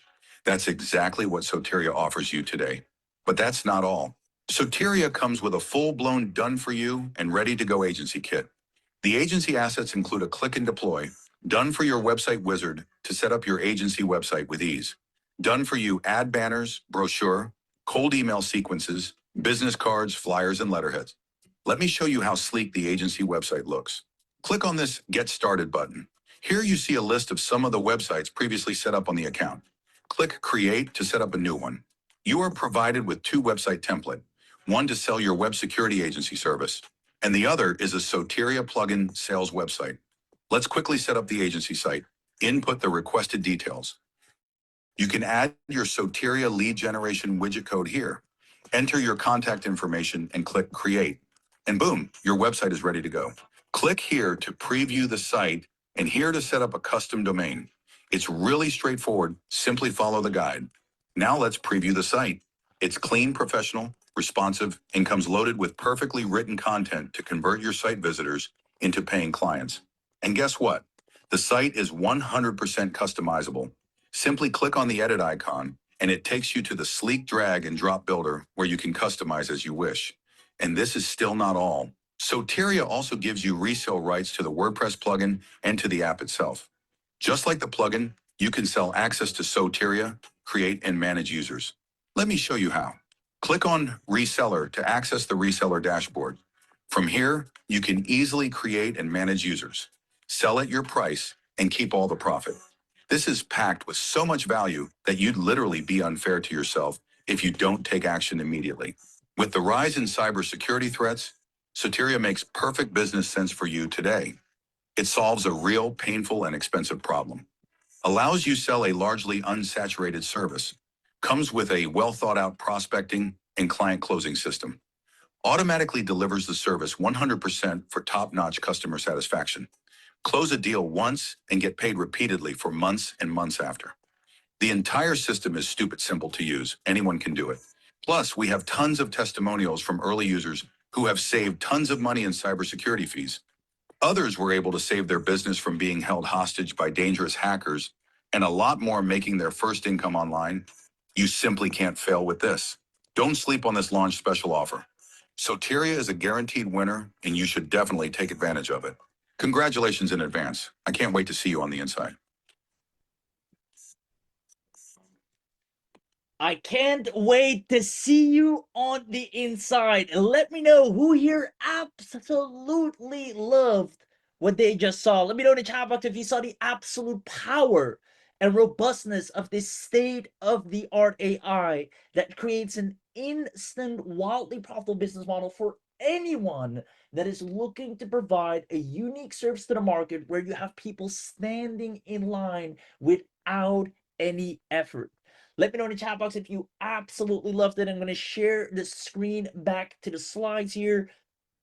That's exactly what Soteria offers you today. But that's not all. Soteria comes with a full-blown done-for-you and ready-to-go agency kit. The agency assets include a click and deploy, done-for-your website wizard to set up your agency website with ease, done-for-you ad banners, brochure, cold email sequences, business cards, flyers, and letterheads. Let me show you how sleek the agency website looks. Click on this Get Started button. Here you see a list of some of the websites previously set up on the account. Click Create to set up a new one. You are provided with 2 website templates, one to sell your web security agency service, and the other is a Soteria plugin sales website. Let's quickly set up the agency site. Input the requested details. You can add your Soteria lead generation widget code here. Enter your contact information and click Create. And boom, your website is ready to go. Click here to preview the site and here to set up a custom domain. It's really straightforward. Simply follow the guide. Now let's preview the site. It's clean, professional, responsive, and comes loaded with perfectly written content to convert your site visitors into paying clients. And guess what? The site is 100% customizable. Simply click on the edit icon and it takes you to the sleek drag and drop builder where you can customize as you wish. And this is still not all. Soteria also gives you resale rights to the WordPress plugin and to the app itself. Just like the plugin, you can sell access to Soteria, create and manage users. Let me show you how. Click on Reseller to access the reseller dashboard. From here, you can easily create and manage users, sell at your price, and keep all the profit. This is packed with so much value that you'd literally be unfair to yourself if you don't take action immediately. With the rise in cybersecurity threats, Soteria makes perfect business sense for you today. It solves a real, painful, and expensive problem, allows you sell a largely unsaturated service, comes with a well-thought-out prospecting and client closing system, automatically delivers the service 100% for top-notch customer satisfaction. Close a deal once and get paid repeatedly for months and months after. The entire system is stupid simple to use. Anyone can do it. Plus, we have tons of testimonials from early users who have saved tons of money in cybersecurity fees. Others were able to save their business from being held hostage by dangerous hackers, and a lot more making their first income online. You simply can't fail with this. Don't sleep on this launch special offer. Soteria is a guaranteed winner, and you should definitely take advantage of it. Congratulations in advance. I can't wait to see you on the inside. I can't wait to see you on the inside. Let me know who here absolutely loved what they just saw. Let me know in the chat box if you saw the absolute power and robustness of this state-of-the-art AI that creates an instant, wildly profitable business model for anyone that is looking to provide a unique service to the market where you have people standing in line without any effort. Let me know in the chat box if you absolutely loved it. I'm going to share the screen back to the slides here.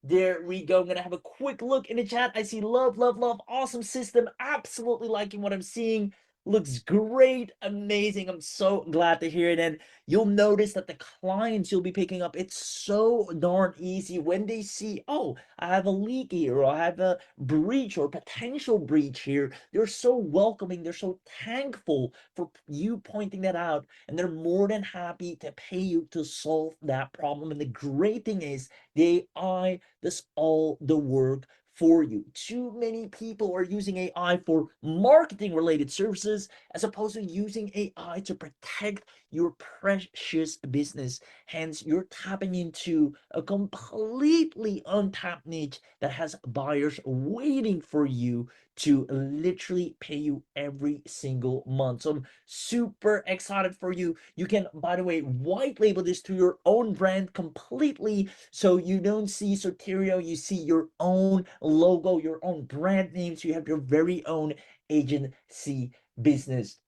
There we go. I'm going to have a quick look in the chat. I see love, love, love. Awesome system. Absolutely liking what I'm seeing. Looks great. Amazing. I'm so glad to hear it. And you'll notice that the clients you'll be picking up, it's so darn easy when they see, oh, I have a leak here, or I have a breach or potential breach here. They're so welcoming. They're so thankful for you pointing that out. And they're more than happy to pay you to solve that problem. And the great thing is, the AI does all the work for you. Too many people are using AI for marketing related services as opposed to using AI to protect your precious business. Hence, you're tapping into a completely untapped niche that has buyers waiting for you to literally pay you every single month. So I'm super excited for you. You can, by the way, white label this to your own brand completely, so you don't see Soteria, you see your own logo, your own brand name, so you have your very own agency business.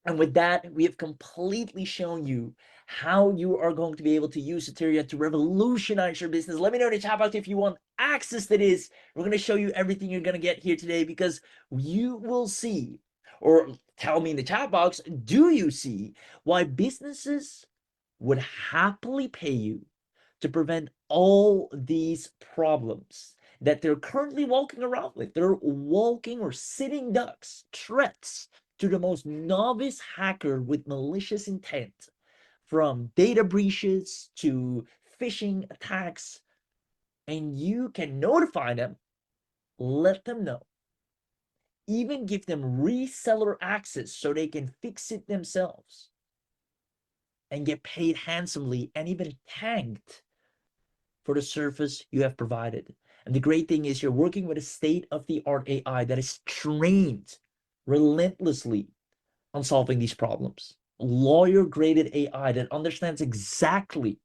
And with that, we have completely shown you how you are going to be able to use Soteria to revolutionize your business. Let me know in the chat box if you want access to this. We're going to show you everything you're going to get here today, because you will see, or tell me in the chat box, do you see why businesses would happily pay you to prevent all these problems that they're currently walking around with? They're walking or sitting ducks, threats to the most novice hacker with malicious intent, from data breaches to phishing attacks, and you can notify them, let them know, even give them reseller access so they can fix it themselves and get paid handsomely, and even thanked for the service you have provided. And the great thing is, you're working with a state-of-the-art AI that is trained relentlessly on solving these problems. Lawyer-graded AI that understands exactly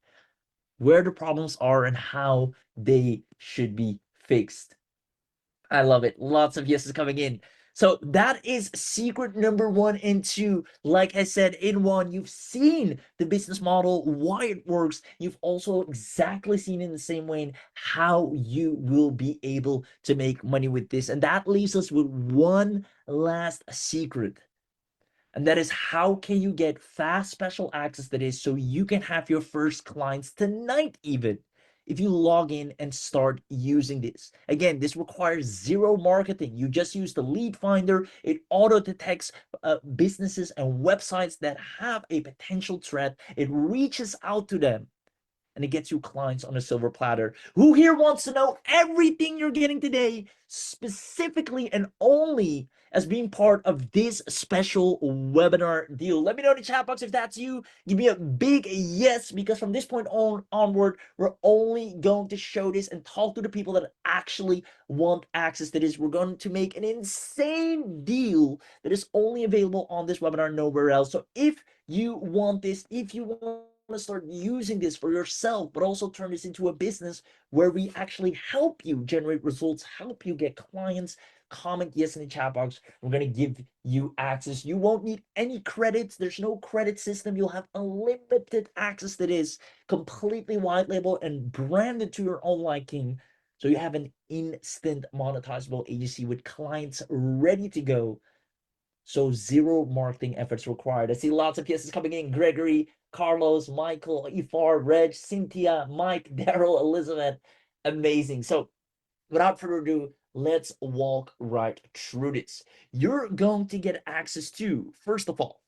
where the problems are and how they should be fixed. I love it. Lots of yeses coming in. So that is secret number 1 and 2. Like I said, in 1, you've seen the business model, why it works. You've also exactly seen in the same way how you will be able to make money with this. And that leaves us with one last secret. And that is, how can you get fast special access to this so you can have your first clients tonight even, if you log in and start using this. Again, this requires zero marketing. You just use the lead finder. It auto detects businesses and websites that have a potential threat. It reaches out to them, and it gets you clients on a silver platter. Who here wants to know everything you're getting today, specifically and only as being part of this special webinar deal? Let me know in the chat box if that's you. Give me a big yes, because from this point onward, we're only going to show this and talk to the people that actually want access to this. We're going to make an insane deal that is only available on this webinar, nowhere else. So if you want this, if you want to start using this for yourself, but also turn this into a business where we actually help you generate results, help you get clients, comment yes in the chat box. We're going to give you access. You won't need any credits. There's no credit system. You'll have unlimited access to this, completely white label and branded to your own liking. So you have an instant monetizable agency with clients ready to go. So zero marketing efforts required. I see lots of yeses coming in. Gregory, Carlos, Michael, Ifar, Reg, Cynthia, Mike, Daryl, Elizabeth. Amazing. So without further ado, let's walk right through this. You're going to get access to, first of all,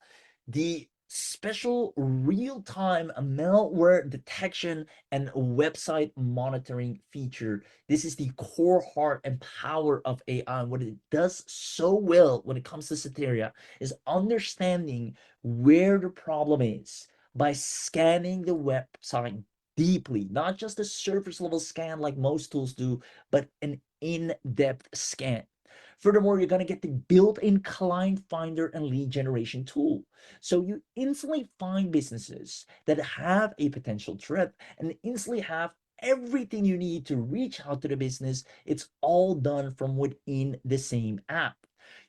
the special real-time malware detection and website monitoring feature. This is the core heart and power of AI. What it does so well when it comes to Soteria is understanding where the problem is by scanning the website deeply, not just a surface level scan like most tools do, but an in-depth scan. Furthermore, you're going to get the built-in client finder and lead generation tool. So you instantly find businesses that have a potential threat and instantly have everything you need to reach out to the business. It's all done from within the same app.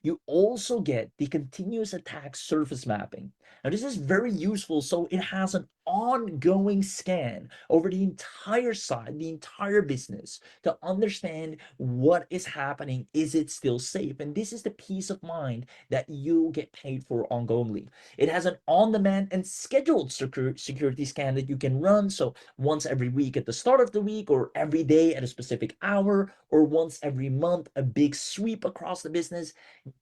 You also get the continuous attack surface mapping. Now, this is very useful. So it has an ongoing scan over the entire site, the entire business, to understand what is happening. Is it still safe? And this is the peace of mind that you get paid for ongoingly. It has an on-demand and scheduled security scan that you can run. So once every week at the start of the week, or every day at a specific hour, or once every month, a big sweep across the business.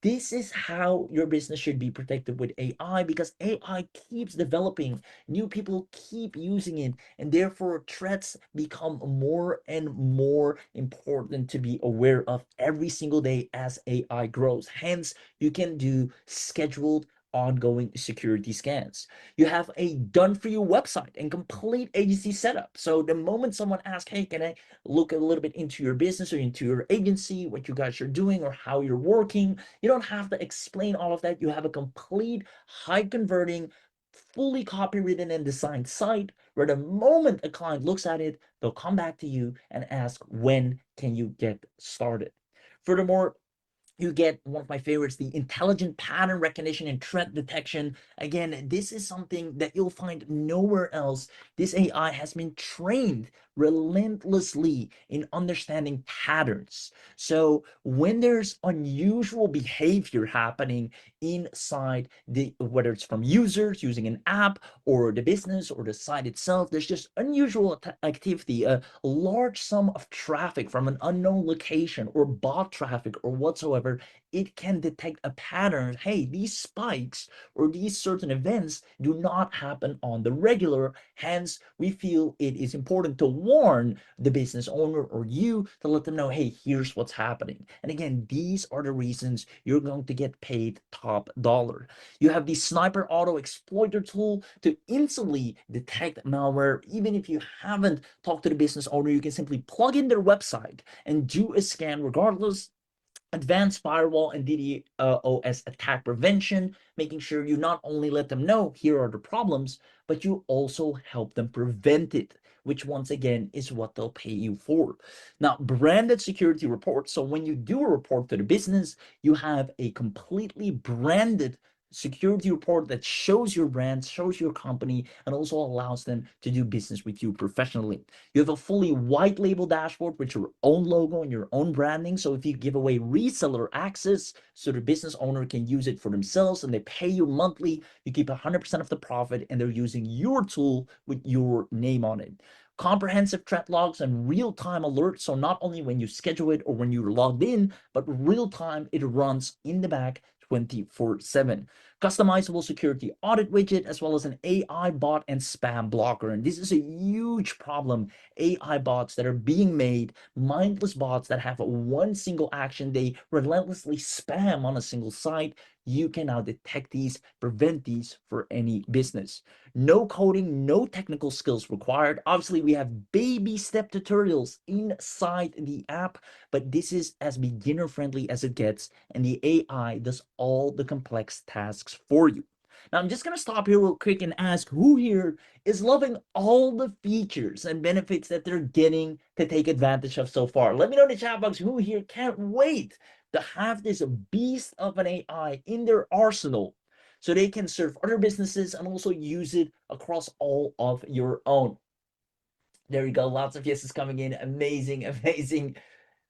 This is how your business should be protected with AI, because AI keeps developing, new people keep using it, and therefore threats become more and more important to be aware of every single day as AI grows. Hence, you can do scheduled ongoing security scans. You have a done for you website and complete agency setup. So the moment someone asks, hey, can I look a little bit into your business or into your agency, what you guys are doing or how you're working, you don't have to explain all of that. You have a complete high converting, fully copywritten and designed site where the moment a client looks at it, they'll come back to you and ask, when can you get started? Furthermore, you get one of my favorites, the intelligent pattern recognition and threat detection. Again, this is something that you'll find nowhere else. This AI has been trained relentlessly in understanding patterns. So when there's unusual behavior happening inside the, whether it's from users using an app or the business or the site itself, there's just unusual activity, a large sum of traffic from an unknown location or bot traffic or whatsoever, it can detect a pattern. Hey, these spikes or these certain events do not happen on the regular. Hence, we feel it is important to warn the business owner or you to let them know, hey, here's what's happening. And again, these are the reasons you're going to get paid top dollar. You have the sniper auto exploiter tool to instantly detect malware. Even if you haven't talked to the business owner, you can simply plug in their website and do a scan regardless. Advanced firewall and DDoS attack prevention, making sure you not only let them know here are the problems, but you also help them prevent it, which once again is what they'll pay you for. Now, branded security reports. So when you do a report to the business, you have a completely branded security report that shows your brand, shows your company, and also allows them to do business with you professionally. You have a fully white label dashboard with your own logo and your own branding. So if you give away reseller access so the business owner can use it for themselves and they pay you monthly, you keep 100% of the profit and they're using your tool with your name on it. Comprehensive threat logs and real-time alerts. So not only when you schedule it or when you're logged in, but real-time, it runs in the back 24/7. Customizable security audit widget, as well as an AI bot and spam blocker. And this is a huge problem. AI bots that are being made, mindless bots that have one single action, they relentlessly spam on a single site. You can now detect these, prevent these for any business. No coding, no technical skills required. Obviously, we have baby step tutorials inside the app, but this is as beginner friendly as it gets, and the AI does all the complex tasks for you. Now, I'm just going to stop here real quick and ask who here is loving all the features and benefits that they're getting to take advantage of so far. Let me know in the chat box who here can't wait to have this beast of an AI in their arsenal so they can serve other businesses and also use it across all of your own. There you go. Lots of yeses coming in. Amazing, amazing.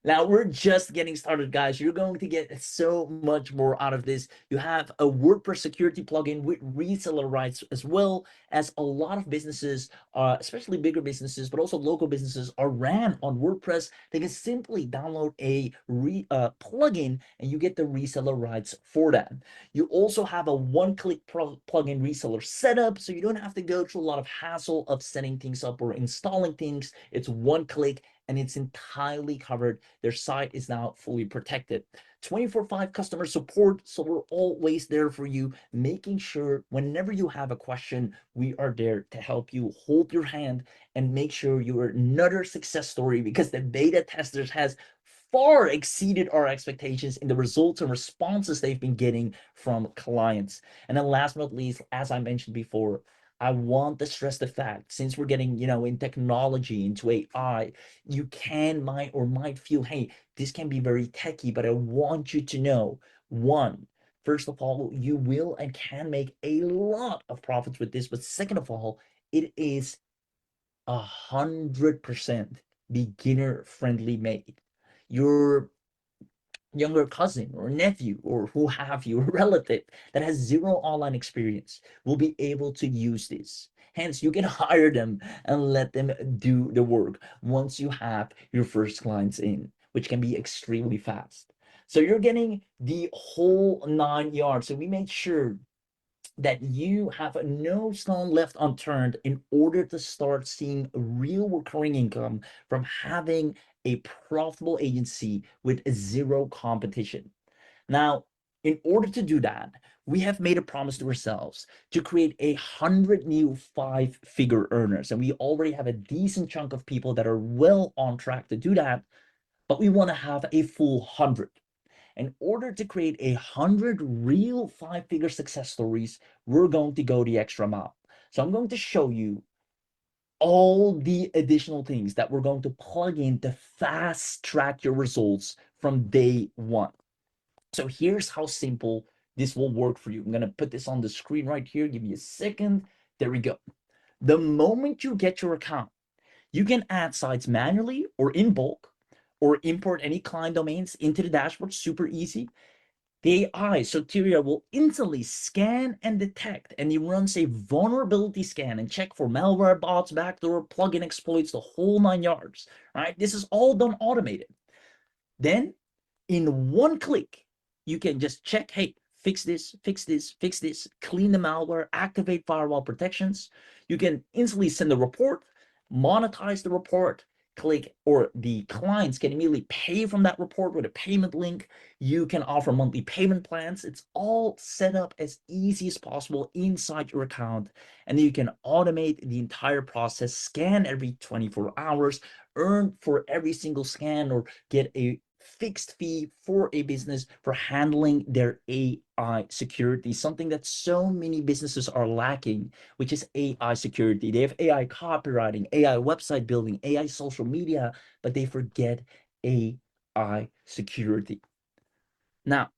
Now we're just getting started, guys. You're going to get so much more out of this. You have a WordPress security plugin with reseller rights, as well as a lot of businesses, especially bigger businesses, but also local businesses, are ran on WordPress. They can simply download a plugin and you get the reseller rights for that. You also have a one-click plugin reseller setup, so you don't have to go through a lot of hassle of setting things up or installing things. It's one click and it's entirely covered. Their site is now fully protected. 24/5 customer support, so we're always there for you, making sure whenever you have a question, we are there to help you, hold your hand, and make sure you're another success story, because the beta testers has far exceeded our expectations in the results and responses they've been getting from clients. And then last but not least, as I mentioned before, I want to stress the fact, since we're getting, in technology, into AI, you might feel, hey, this can be very techy, but I want you to know, one, first of all, you will and can make a lot of profits with this. But second of all, it is 100% beginner friendly made. Your younger cousin or nephew or who have you, a relative that has zero online experience, will be able to use this. Hence, you can hire them and let them do the work once you have your first clients in, which can be extremely fast. So you're getting the whole 9 yards. So we made sure that you have no stone left unturned in order to start seeing real recurring income from having a profitable agency with zero competition. Now, in order to do that, we have made a promise to ourselves to create 100 new 5-figure earners. And we already have a decent chunk of people that are well on track to do that, but we want to have a full 100. In order to create 100 real 5-figure success stories, we're going to go the extra mile. So I'm going to show you all the additional things that we're going to plug in to fast track your results from day one. So here's how simple this will work for you. I'm going to put this on the screen right here. Give me a second. There we go. The moment you get your account, you can add sites manually or in bulk, or import any client domains into the dashboard. Super easy. The AI, Soteria, will instantly scan and detect, and it runs a vulnerability scan and check for malware, bots, backdoor, plugin exploits, the whole 9 yards. Right? This is all done automated. Then, in one click, you can just check, hey, fix this, fix this, fix this, clean the malware, activate firewall protections. You can instantly send a report, monetize the report, click, or the clients can immediately pay from that report with a payment link. You can offer monthly payment plans. It's all set up as easy as possible inside your account. And then you can automate the entire process, scan every 24 hours, earn for every single scan, or get a fixed fee for a business for handling their AI security, something that so many businesses are lacking, which is AI security. They have AI copywriting, AI website building, AI social media, but they forget AI security. Now,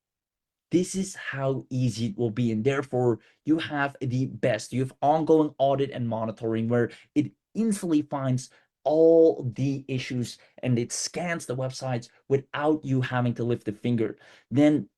this is how easy it will be, and therefore you have the best. You have ongoing audit and monitoring where it instantly finds all the issues and it scans the websites without you having to lift a finger. Then,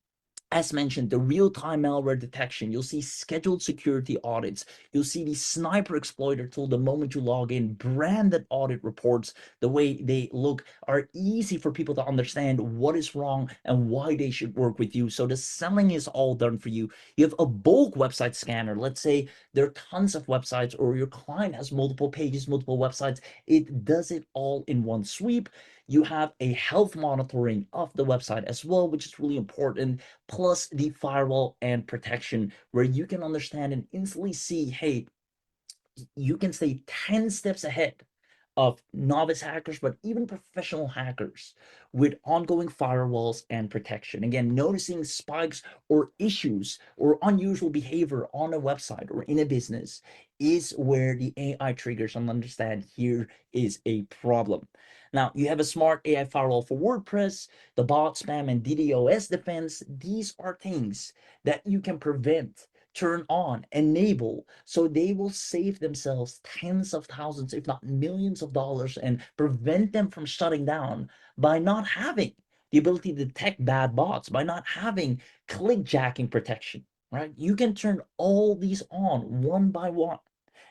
as mentioned, the real-time malware detection. You'll see scheduled security audits. You'll see the sniper exploiter tool the moment you log in. Branded audit reports, the way they look, are easy for people to understand what is wrong and why they should work with you. So the selling is all done for you. You have a bulk website scanner. Let's say there are tons of websites, or your client has multiple pages, multiple websites. It does it all in one sweep. You have a health monitoring of the website as well, which is really important, plus the firewall and protection, where you can understand and instantly see, hey, you can stay 10 steps ahead of novice hackers, but even professional hackers with ongoing firewalls and protection. Again, noticing spikes or issues or unusual behavior on a website or in a business is where the AI triggers and understand here is a problem. Now, you have a smart AI firewall for WordPress, the bot spam and DDoS defense. These are things that you can prevent, turn on, enable, so they will save themselves tens of thousands, if not millions of dollars, and prevent them from shutting down by not having the ability to detect bad bots, by not having clickjacking protection, right? You can turn all these on one by one,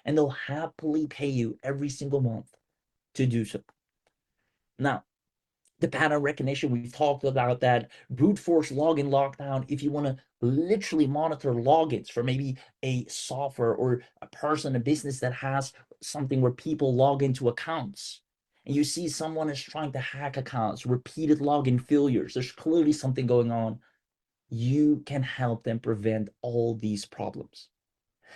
and they'll happily pay you every single month to do so. Now, the pattern recognition, we've talked about that. Brute force login lockdown, if you want to literally monitor logins for maybe a software or a person, a business that has something where people log into accounts, and you see someone is trying to hack accounts, repeated login failures, there's clearly something going on. You can help them prevent all these problems.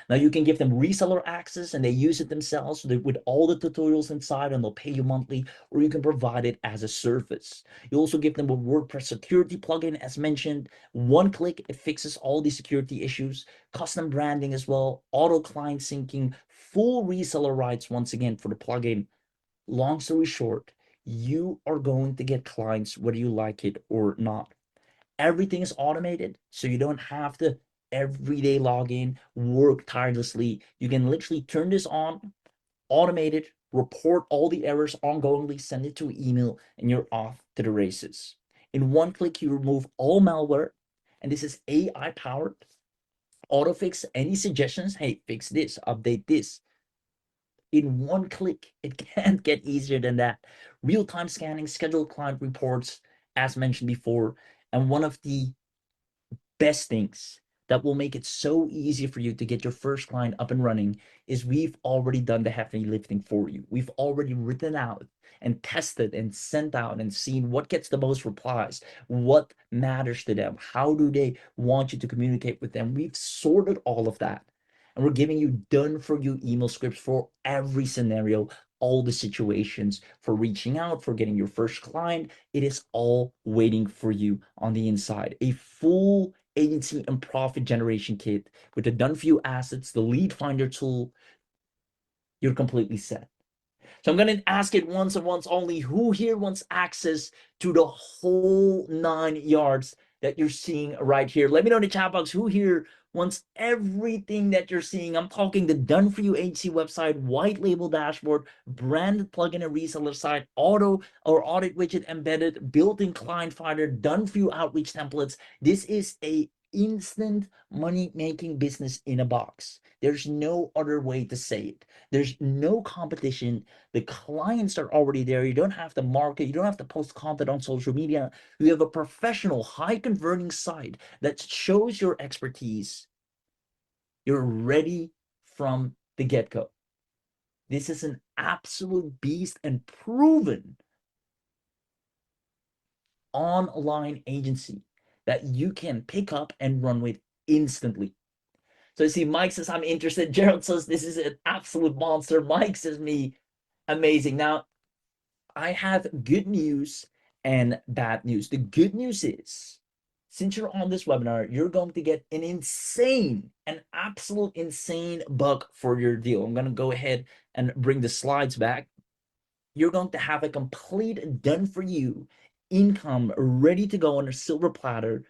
Now you can give them reseller access and they use it themselves with all the tutorials inside, and they'll pay you monthly, or you can provide it as a service. You also give them a WordPress security plugin, as mentioned. One click, it fixes all the security issues, custom branding as well, auto client syncing, full reseller rights once again for the plugin. Long story short, you are going to get clients whether you like it or not. Everything is automated, so you don't have to every day log in, work tirelessly. You can literally turn this on, automate it, report all the errors ongoingly, send it to an email, and you're off to the races. In one click, you remove all malware, and this is AI powered. Auto fix any suggestions. Hey, fix this, update this. In one click, it can't get easier than that. Real-time scanning, scheduled client reports, as mentioned before, and one of the best things that will make it so easy for you to get your first client up and running is we've already done the heavy lifting for you. We've already written out and tested and sent out and seen what gets the most replies, what matters to them, how do they want you to communicate with them. We've sorted all of that, and we're giving you done for you email scripts for every scenario, all the situations, for reaching out, for getting your first client. It is all waiting for you on the inside. A full agency and profit generation kit with the done for you assets, the lead finder tool. You're completely set. So I'm going to ask it once and once only. Who here wants access to the whole 9 yards that you're seeing right here? Let me know in the chat box who here wants everything that you're seeing. I'm talking the done for you agency website, white label dashboard, branded plugin and reseller site, auto or audit widget embedded, built-in client finder, done for you outreach templates. This is a instant money making business in a box. There's no other way to say it. There's no competition. The clients are already there. You don't have to market. You don't have to post content on social media. You have a professional, high converting site that shows your expertise. You're ready from the get go. This is an absolute beast and proven online agency that you can pick up and run with instantly. So you see, Mike says, I'm interested. Gerald says, this is an absolute monster. Mike says, me, amazing. Now, I have good news and bad news. The good news is, since you're on this webinar, you're going to get an absolute insane buck for your deal. I'm going to go ahead and bring the slides back. You're going to have a complete done for you income ready to go on a silver platter.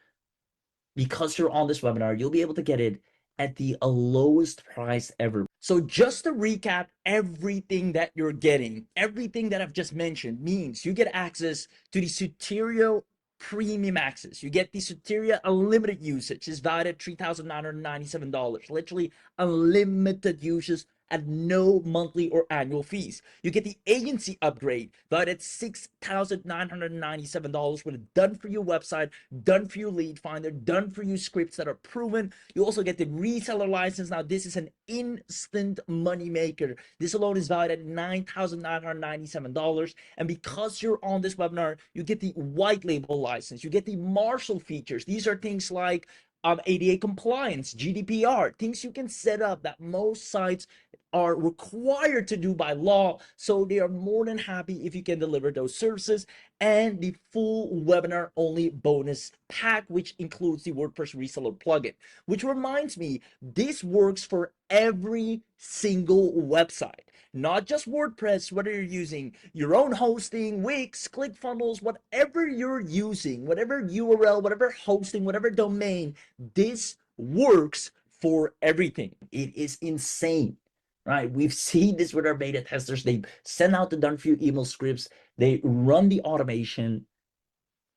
Because you're on this webinar, you'll be able to get it at the lowest price ever. So just to recap, everything that you're getting, everything that I've just mentioned means you get access to the Soteria premium access. You get the Soteria unlimited usage. It's valued at $3,997. Literally unlimited usage at no monthly or annual fees. You get the agency upgrade valued at $6,997 with a done for you website, done for you lead finder, done for you scripts that are proven. You also get the reseller license. Now this is an instant money maker. This alone is valued at $9,997. And because you're on this webinar, you get the white label license. You get the Marshall features. These are things like ADA compliance, GDPR, things you can set up that most sites are required to do by law. So they are more than happy if you can deliver those services, and the full webinar only bonus pack, which includes the WordPress reseller plugin. Which reminds me, this works for every single website, not just WordPress. Whether you're using your own hosting, Wix, ClickFunnels, whatever you're using, whatever URL, whatever hosting, whatever domain, this works for everything. It is insane, right? We've seen this with our beta testers. They send out the done for you email scripts, they run the automation,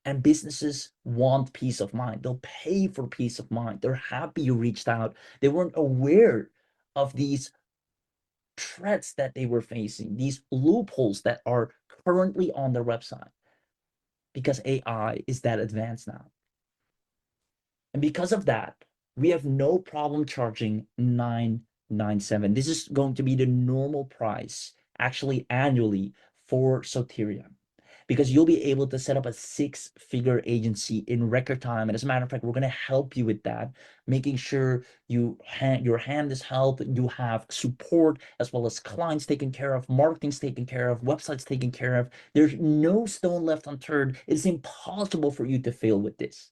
and businesses want peace of mind. They'll pay for peace of mind. They're happy you reached out. They weren't aware of these threats that they were facing, these loopholes that are currently on their website, because AI is that advanced now. And because of that, we have no problem charging $997. This is going to be the normal price, actually annually, for Soteria, because you'll be able to set up a 6-figure agency in record time. And as a matter of fact, we're going to help you with that, making sure your hand is held, you have support, as well as clients taken care of, marketing's taken care of, websites taken care of. There's no stone left unturned. It's impossible for you to fail with this.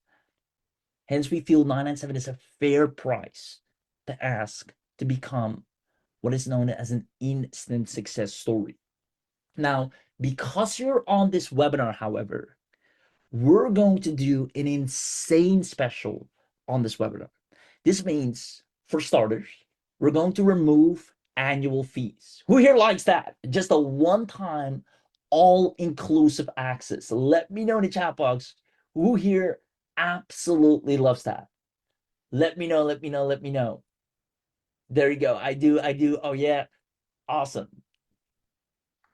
Hence, we feel 997 is a fair price to ask to become what is known as an instant success story. Now, because you're on this webinar, however, we're going to do an insane special on this webinar. This means, for starters, we're going to remove annual fees. Who here likes that? Just a one-time, all-inclusive access. Let me know in the chat box who here absolutely loves that. Let me know, let me know, let me know. There you go. I do. Oh yeah, awesome.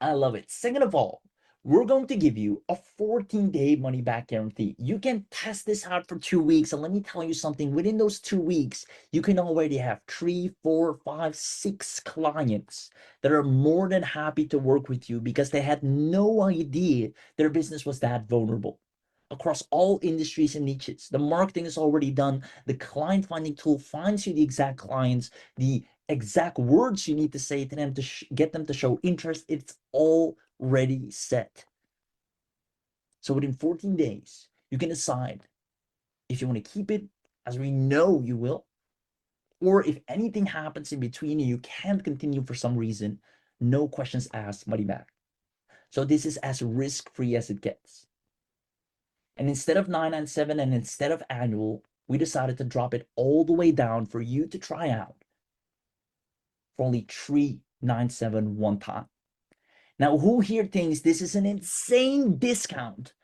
I love it. Second of all, we're going to give you a 14-day money-back guarantee. You can test this out for 2 weeks, and let me tell you something. Within those 2 weeks, you can already have 3, 4, 5, 6 clients that are more than happy to work with you because they had no idea their business was that vulnerable. Across all industries and niches, the marketing is already done. The client finding tool finds you the exact clients, the exact words you need to say to them to get them to show interest. It's already set. So within 14 days, you can decide if you want to keep it, as we know you will, or if anything happens in between and you can't continue for some reason, no questions asked, money back. So this is as risk-free as it gets. And instead of 997 and instead of annual, we decided to drop it all the way down for you to try out for only 397 one time. Now, who here thinks this is an insane discount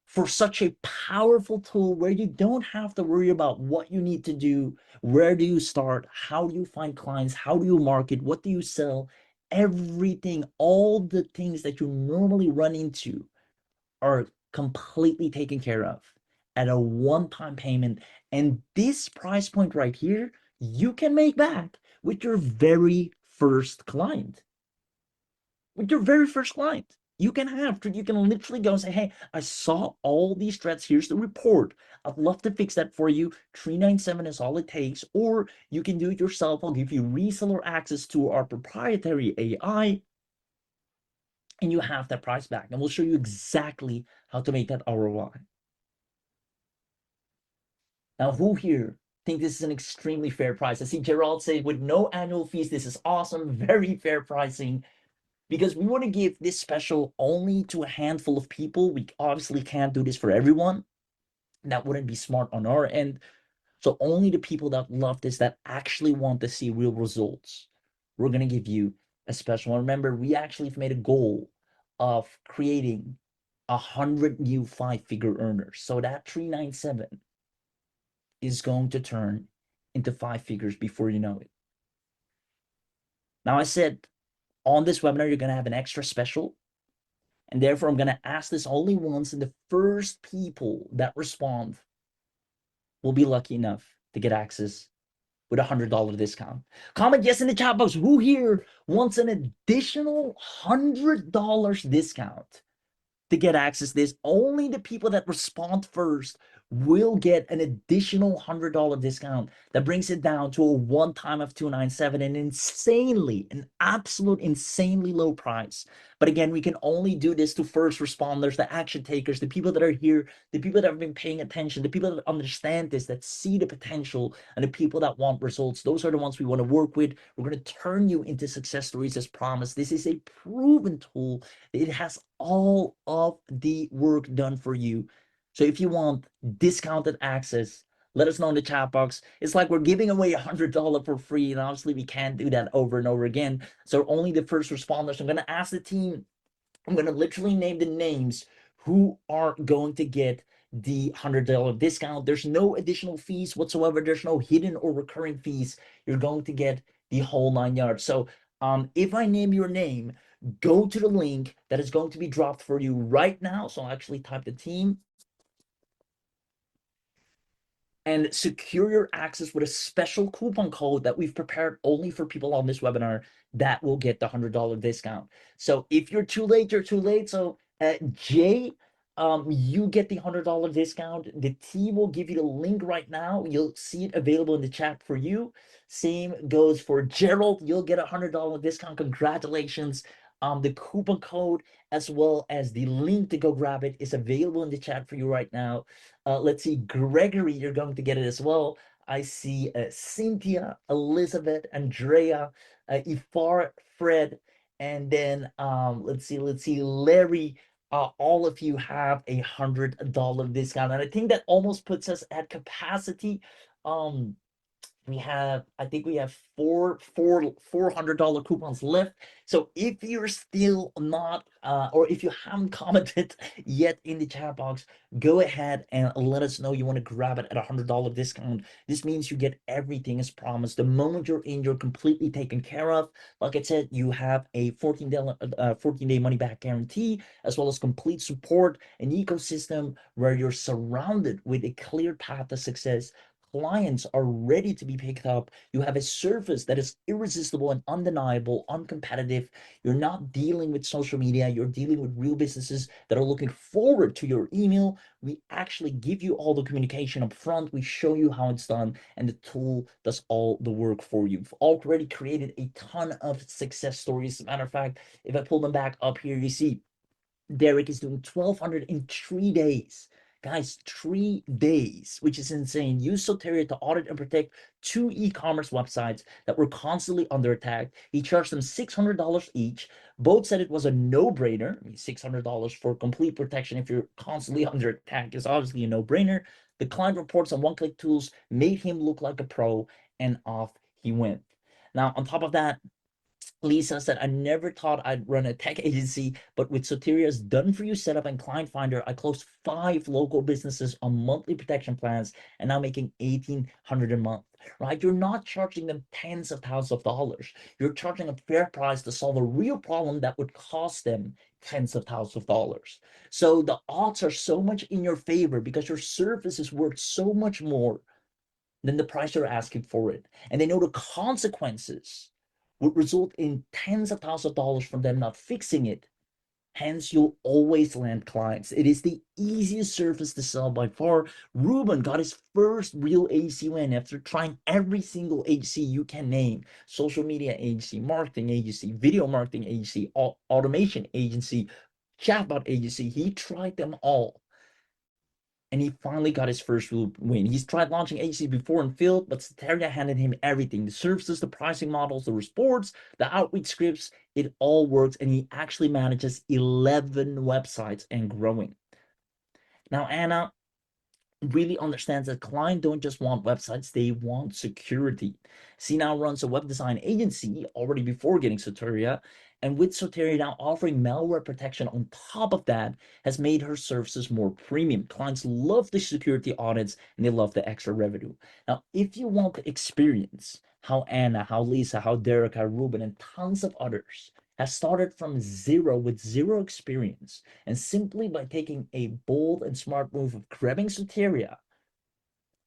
for such a powerful tool where you don't have to worry about what you need to do, where do you start, how do you find clients, how do you market, what do you sell, everything, all the things that you normally run into are completely taken care of at a one-time payment. And this price point right here, you can make back with your very first client. With your very first client. You can literally go and say, hey, I saw all these threats. Here's the report. I'd love to fix that for you. 397 is all it takes. Or you can do it yourself. I'll give you reseller access to our proprietary AI, and you have that price back. And we'll show you exactly how to make that ROI. Now, who here think this is an extremely fair price? I see Gerald say, with no annual fees, this is awesome, very fair pricing. Because we want to give this special only to a handful of people. We obviously can't do this for everyone. That wouldn't be smart on our end. So only the people that love this, that actually want to see real results, we're going to give you a special one. Remember, we actually made a goal of creating 100 new 5-figure earners. So that 397 is going to turn into 5 figures before you know it. Now, I said on this webinar, you're going to have an extra special. And therefore, I'm going to ask this only once, and the first people that respond will be lucky enough to get access with a $100 discount. Comment yes in the chat box. Who here wants an additional $100 discount to get access to this? Only the people that respond first will get an additional $100 discount that brings it down to a one time of 297, an absolute insanely low price. But again, we can only do this to first responders, the action takers, the people that are here, the people that have been paying attention, the people that understand this, that see the potential, and the people that want results. Those are the ones we want to work with. We're going to turn you into success stories as promised. This is a proven tool. It has all of the work done for you. So if you want discounted access, let us know in the chat box. It's like we're giving away $100 for free, and obviously we can't do that over and over again. So only the first responders. I'm going to ask the team, I'm going to literally name the names who are going to get the $100 discount. There's no additional fees whatsoever. There's no hidden or recurring fees. You're going to get the whole 9 yards. So if I name your name, go to the link that is going to be dropped for you right now. So I'll actually type the team and secure your access with a special coupon code that we've prepared only for people on this webinar that will get the $100 discount. So if you're too late, you're too late. So Jay, you get the $100 discount. The team will give you the link right now. You'll see it available in the chat for you. Same goes for Gerald. You'll get a $100 discount. Congratulations. The coupon code as well as the link to go grab it is available in the chat for you right now. Let's see, Gregory, you're going to get it as well. I see Cynthia, Elizabeth, Andrea, Ifar, Fred, and then let's see, Larry. All of you have a $100 discount, and I think that almost puts us at capacity. I think we have $400 coupons left. So if you're still not or if you haven't commented yet in the chat box, go ahead and let us know you want to grab it at a $100 discount. This means you get everything as promised. The moment you're in, you're completely taken care of. Like I said, you have a 14-day money back guarantee, as well as complete support, an ecosystem where you're surrounded with a clear path to success. Clients are ready to be picked up. You have a service that is irresistible and undeniable, uncompetitive. You're not dealing with social media. You're dealing with real businesses that are looking forward to your email. We actually give you all the communication up front. We show you how it's done, and the tool does all the work for you. We've already created a ton of success stories. As a matter of fact, if I pull them back up here, you see Derek is doing 1,200 in 3 days. Guys, 3 days, which is insane. Use Soteria to audit and protect 2 e-commerce websites that were constantly under attack. He charged them $600 each. Both said it was a no-brainer. I mean, $600 for complete protection if you're constantly under attack is obviously a no-brainer. The client reports on one-click tools made him look like a pro, and off he went. Now, on top of that, Lisa said, I never thought I'd run a tech agency, but with Soteria's done-for-you setup and client finder, I closed 5 local businesses on monthly protection plans and now making $1,800 a month, right? You're not charging them tens of thousands of dollars. You're charging a fair price to solve a real problem that would cost them tens of thousands of dollars. So the odds are so much in your favor because your service is worth so much more than the price you're asking for it. And they know the consequences would result in tens of thousands of dollars from them not fixing it. Hence, you'll always land clients. It is the easiest service to sell by far. Ruben got his first real agency win after trying every single agency you can name: social media agency, marketing agency, video marketing agency, automation agency, chatbot agency. He tried them all, and he finally got his first win. He's tried launching agencies before and failed, but Soteria handed him everything: the services, the pricing models, the reports, the outreach scripts. It all works, and he actually manages 11 websites and growing. Now, Anna really understands that clients don't just want websites, they want security. She now runs a web design agency already before getting Soteria, and with Soteria now offering malware protection on top of that, has made her services more premium. Clients love the security audits and they love the extra revenue. Now, if you want to experience how Anna, how Lisa, how Derek, how Ruben, and tons of others have started from zero with zero experience, and simply by taking a bold and smart move of grabbing Soteria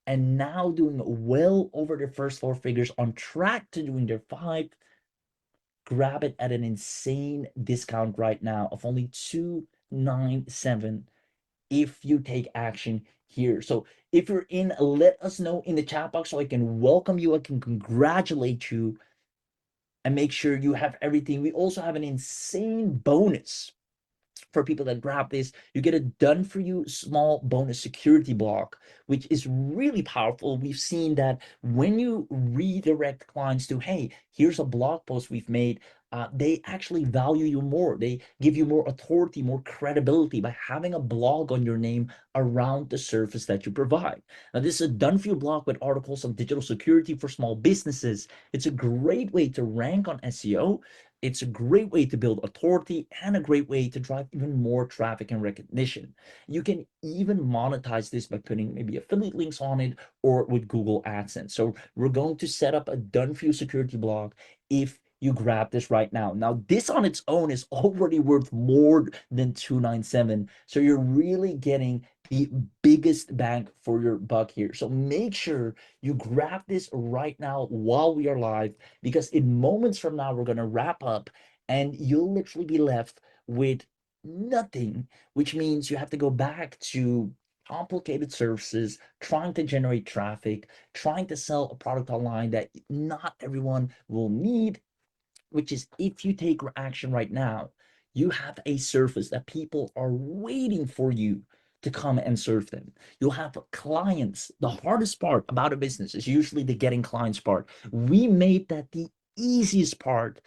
and now doing well over their first 4 figures, on track to doing their 5, grab it at an insane discount right now of only $297. if you take action here. So if you're in, let us know in the chat box so I can welcome you, I can congratulate you, and make sure you have everything. We also have an insane bonus for people that grab this. You get a done for you small bonus security block, which is really powerful. We've seen that when you redirect clients to, hey, here's a blog post we've made, they actually value you more. They give you more authority, more credibility by having a blog on your name around the service that you provide. Now, this is a done for you blog with articles on digital security for small businesses. It's a great way to rank on SEO. It's a great way to build authority and a great way to drive even more traffic and recognition. You can even monetize this by putting maybe affiliate links on it or with Google AdSense. So we're going to set up a done for you security blog if you grab this right now. Now, this on its own is already worth more than 297. So you're really getting the biggest bang for your buck here. So make sure you grab this right now while we are live, because in moments from now, we're going to wrap up and you'll literally be left with nothing, which means you have to go back to complicated services, trying to generate traffic, trying to sell a product online that not everyone will need, which is if you take action right now, you have a service that people are waiting for you to come and serve them. You'll have clients. The hardest part about a business is usually the getting clients part. We made that the easiest part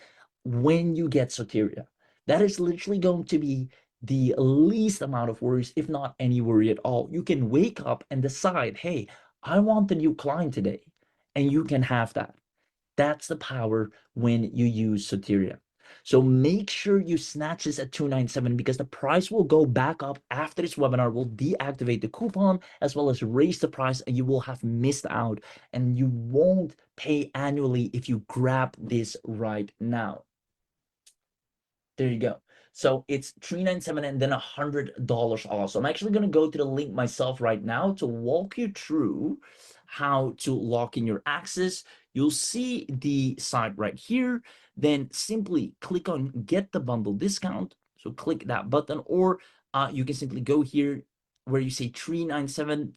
when you get Soteria. That is literally going to be the least amount of worries, if not any worry at all. You can wake up and decide, hey, I want a new client today, and you can have that. That's the power when you use Soteria. So make sure you snatch this at 297, because the price will go back up after this webinar. We'll deactivate the coupon as well as raise the price, and you will have missed out, and you won't pay annually if you grab this right now. There you go. So it's $397 and then $100 off. So I'm actually going to go to the link myself right now to walk you through how to lock in your access. You'll see the site right here. Then simply click on get the bundle discount. So click that button, or you can simply go here where you say 397.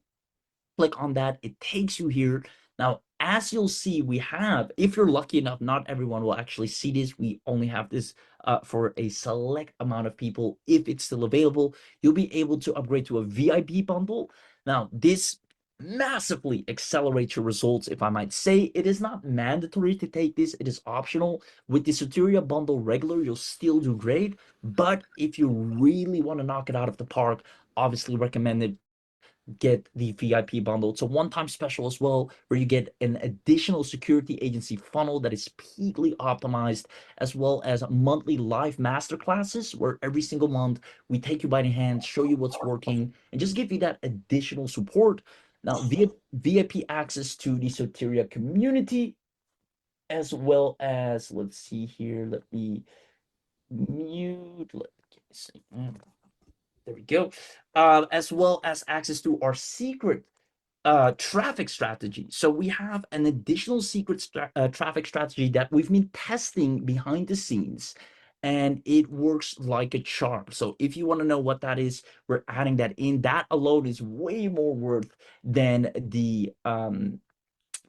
Click on that. It takes you here. Now, as you'll see, we have, if you're lucky enough, not everyone will actually see this. We only have this for a select amount of people. If it's still available, you'll be able to upgrade to a VIP bundle. Now, this massively accelerates your results, if I might say. It is not mandatory to take this. It is optional. With the Soteria bundle regular, you'll still do great. But if you really want to knock it out of the park, obviously recommended get the VIP bundle. It's a one-time special as well, where you get an additional security agency funnel that is peakly optimized, as well as monthly live masterclasses, where every single month we take you by the hand, show you what's working, and just give you that additional support. Now, VIP access to the Soteria community, as well as, let's see here, let me mute, let me see. There we go. As well as access to our secret traffic strategy. So we have an additional secret traffic strategy that we've been testing behind the scenes, and it works like a charm. So if you want to know what that is, we're adding that in. That alone is way more worth than the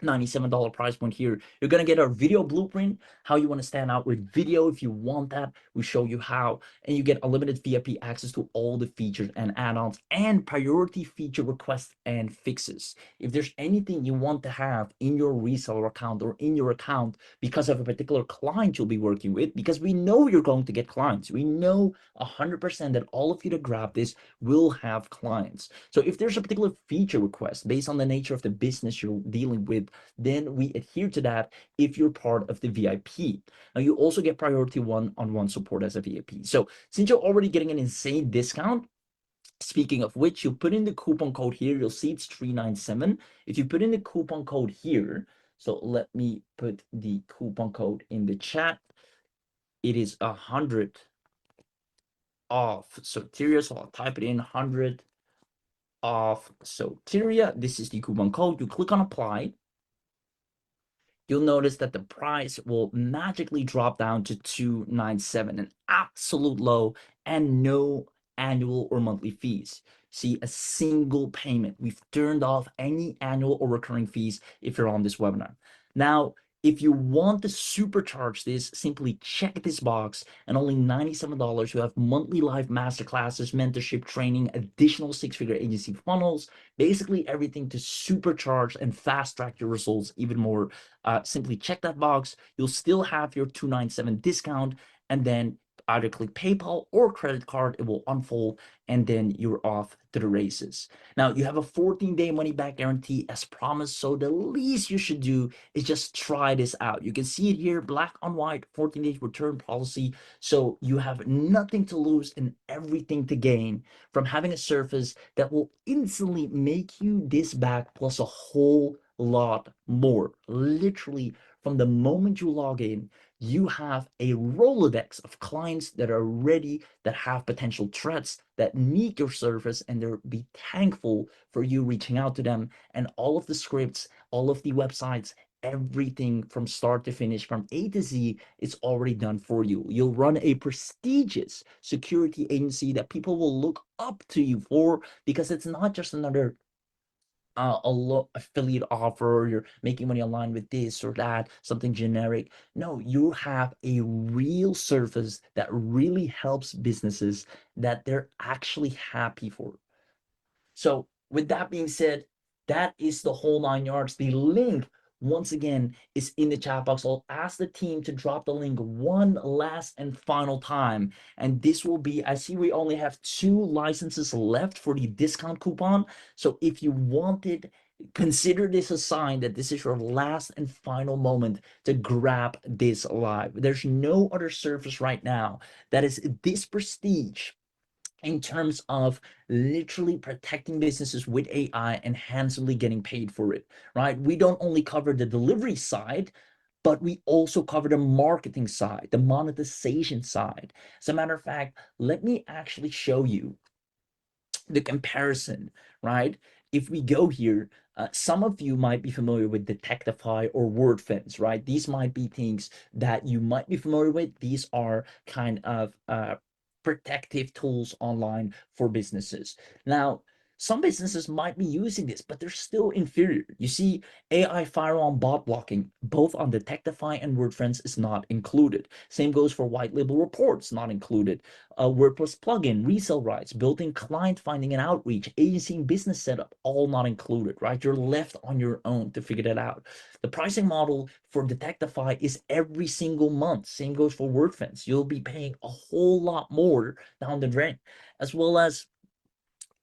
$97 price point here. You're going to get our video blueprint, how you want to stand out with video. If you want that, we show you how, and you get unlimited VIP access to all the features and add-ons and priority feature requests and fixes. If there's anything you want to have in your reseller account or in your account because of a particular client you'll be working with, because we know you're going to get clients. We know 100% that all of you that grab this will have clients. So if there's a particular feature request based on the nature of the business you're dealing with, then we adhere to that if you're part of the VIP. Now, you also get priority one-on-one support as a VIP. So since you're already getting an insane discount, speaking of which, you put in the coupon code here, you'll see it's 397. If you put in the coupon code here, so let me put the coupon code in the chat. It is 100 off Soteria, so I'll type it in, 100 off Soteria. This is the coupon code. You click on apply. You'll notice that the price will magically drop down to 297, an absolute low, and no annual or monthly fees. see a single payment. We've turned off any annual or recurring fees if you're on this webinar. Now, if you want to supercharge this, simply check this box, and only $97 you have monthly live masterclasses, mentorship, training, additional six-figure agency funnels, basically everything to supercharge and fast track your results even more. Simply check that box. You'll still have your $297 discount, and then either click PayPal or credit card. It will unfold, and then you're off to the races. Now, you have a 14-day money-back guarantee as promised, so the least you should do is just try this out. You can see it here, black on white, 14-day return policy. So you have nothing to lose and everything to gain from having a service that will instantly make you this back plus a whole lot more. Literally, from the moment you log in, you have a Rolodex of clients that are ready, that have potential threats, that need your service, and they'll be thankful for you reaching out to them. And all of the scripts, all of the websites, everything from start to finish, from A to Z, is already done for you. You'll run a prestigious security agency that people will look up to you for, because it's not just another affiliate offer, or you're making money online with this or that, something generic. No, you have a real service that really helps businesses, that they're actually happy for. So with that being said, that is the whole 9 yards. The link, once again, is in the chat box. I'll ask the team to drop the link one last and final time. And this will be, I see we only have 2 licenses left for the discount coupon. So if you wanted, consider this a sign that this is your last and final moment to grab this live. There's no other service right now that is this prestige in terms of literally protecting businesses with AI and handsomely getting paid for it, right? We don't only cover the delivery side, but we also cover the marketing side, the monetization side. As a matter of fact, let me actually show you the comparison, right? If we go here, some of you might be familiar with Detectify or WordFence, right? These might be things that you might be familiar with. These are kind of protective tools online for businesses. Now, some businesses might be using this, but they're still inferior. You see, AI firewall bot blocking, both on Detectify and WordFence, is not included. Same goes for white label reports, not included. WordPress plugin, resale rights, built-in client finding and outreach, agency and business setup, all not included, right? You're left on your own to figure that out. The pricing model for Detectify is every single month. Same goes for WordFence. You'll be paying a whole lot more down the drain, as well as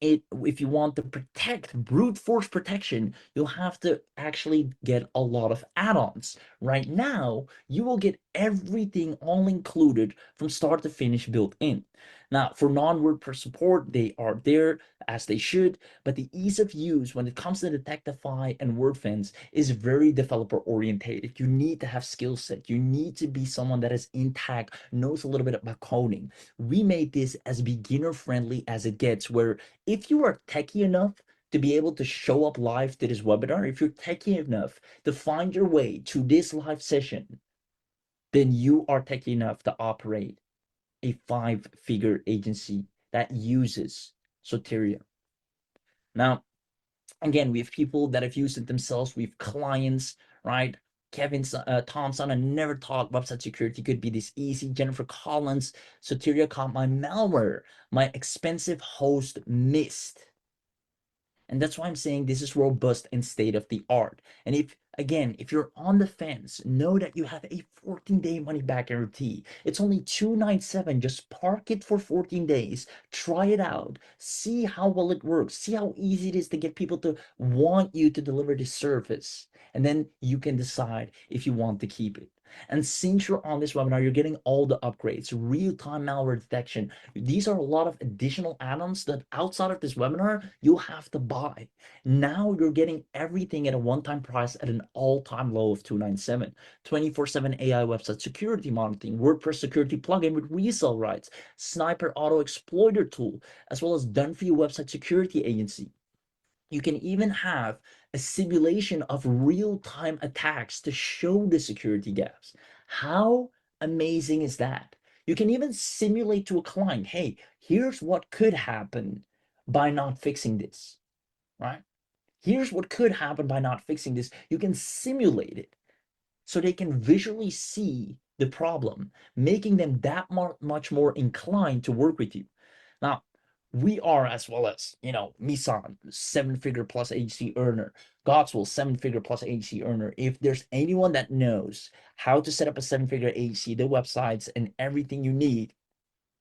if you want to protect brute force protection, you'll have to actually get a lot of add-ons. Right now, you will get everything all included from start to finish built in. Now, for non-WordPress support, they are there as they should, but the ease of use when it comes to Detectify and WordFence is very developer orientated. You need to have skill set. You need to be someone that is intact, knows a little bit about coding. We made this as beginner friendly as it gets, where if you are techie enough to be able to show up live to this webinar, if you're techie enough to find your way to this live session, then you are techie enough to operate a 5-figure agency that uses Soteria. Now, again, we have people that have used it themselves. We have clients, right? Kevin Thompson, I never thought website security could be this easy. Jennifer Collins, Soteria caught my malware. My expensive host missed. And that's why I'm saying this is robust and state of the art. And if you're on the fence, know that you have a 14-day money back guarantee. It's only $297. Just park it for 14 days, try it out, see how well it works, see how easy it is to get people to want you to deliver this service. And then you can decide if you want to keep it. And since you're on this webinar, you're getting all the upgrades, real-time malware detection. These are a lot of additional add-ons that outside of this webinar, you'll have to buy. Now you're getting everything at a one-time price at an all-time low of $297. 24/7 AI website security monitoring, WordPress security plugin with resale rights, Sniper Auto Exploiter tool, as well as done-for-you website security agency. You can even have a simulation of real-time attacks to show the security gaps. How amazing is that? You can even simulate to a client, hey, here's what could happen by not fixing this, right? Here's what could happen by not fixing this. You can simulate it so they can visually see the problem, making them that much more inclined to work with you. Now, we are, as well as, Missan, 7-figure plus agency earner, Godswill, 7-figure plus agency earner. If there's anyone that knows how to set up a 7-figure agency, the websites and everything you need,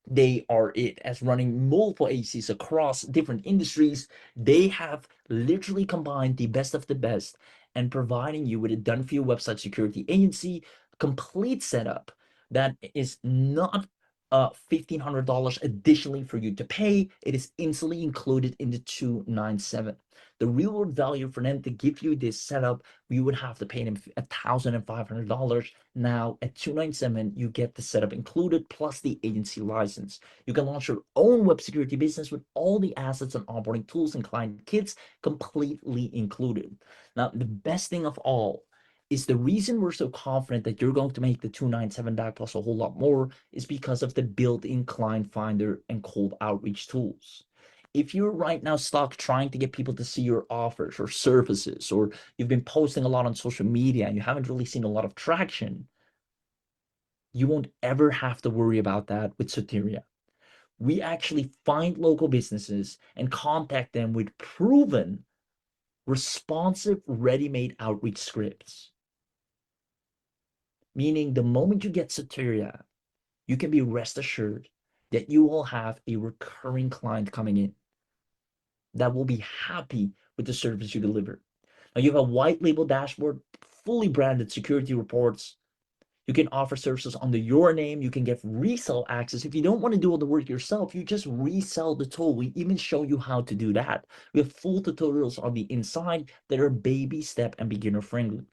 they are it. As running multiple agencies across different industries, they have literally combined the best of the best and providing you with a done for you website security agency, complete setup that is not $1,500 additionally for you to pay. It is instantly included in the 297. The real world value for them to give you this setup, we would have to pay them $1,500. Now at 297, you get the setup included plus the agency license. You can launch your own web security business with all the assets and onboarding tools and client kits completely included. Now, the best thing of all is the reason we're so confident that you're going to make the 297 back plus a whole lot more is because of the built-in client finder and cold outreach tools. If you're right now stuck trying to get people to see your offers or services, or you've been posting a lot on social media and you haven't really seen a lot of traction, you won't ever have to worry about that with Soteria. We actually find local businesses and contact them with proven, responsive, ready-made outreach scripts. Meaning the moment you get Soteria, you can be rest assured that you will have a recurring client coming in that will be happy with the service you deliver. Now you have a white label dashboard, fully branded security reports. You can offer services under your name. You can get resell access. If you don't want to do all the work yourself, you just resell the tool. We even show you how to do that. We have full tutorials on the inside that are baby step and beginner friendly.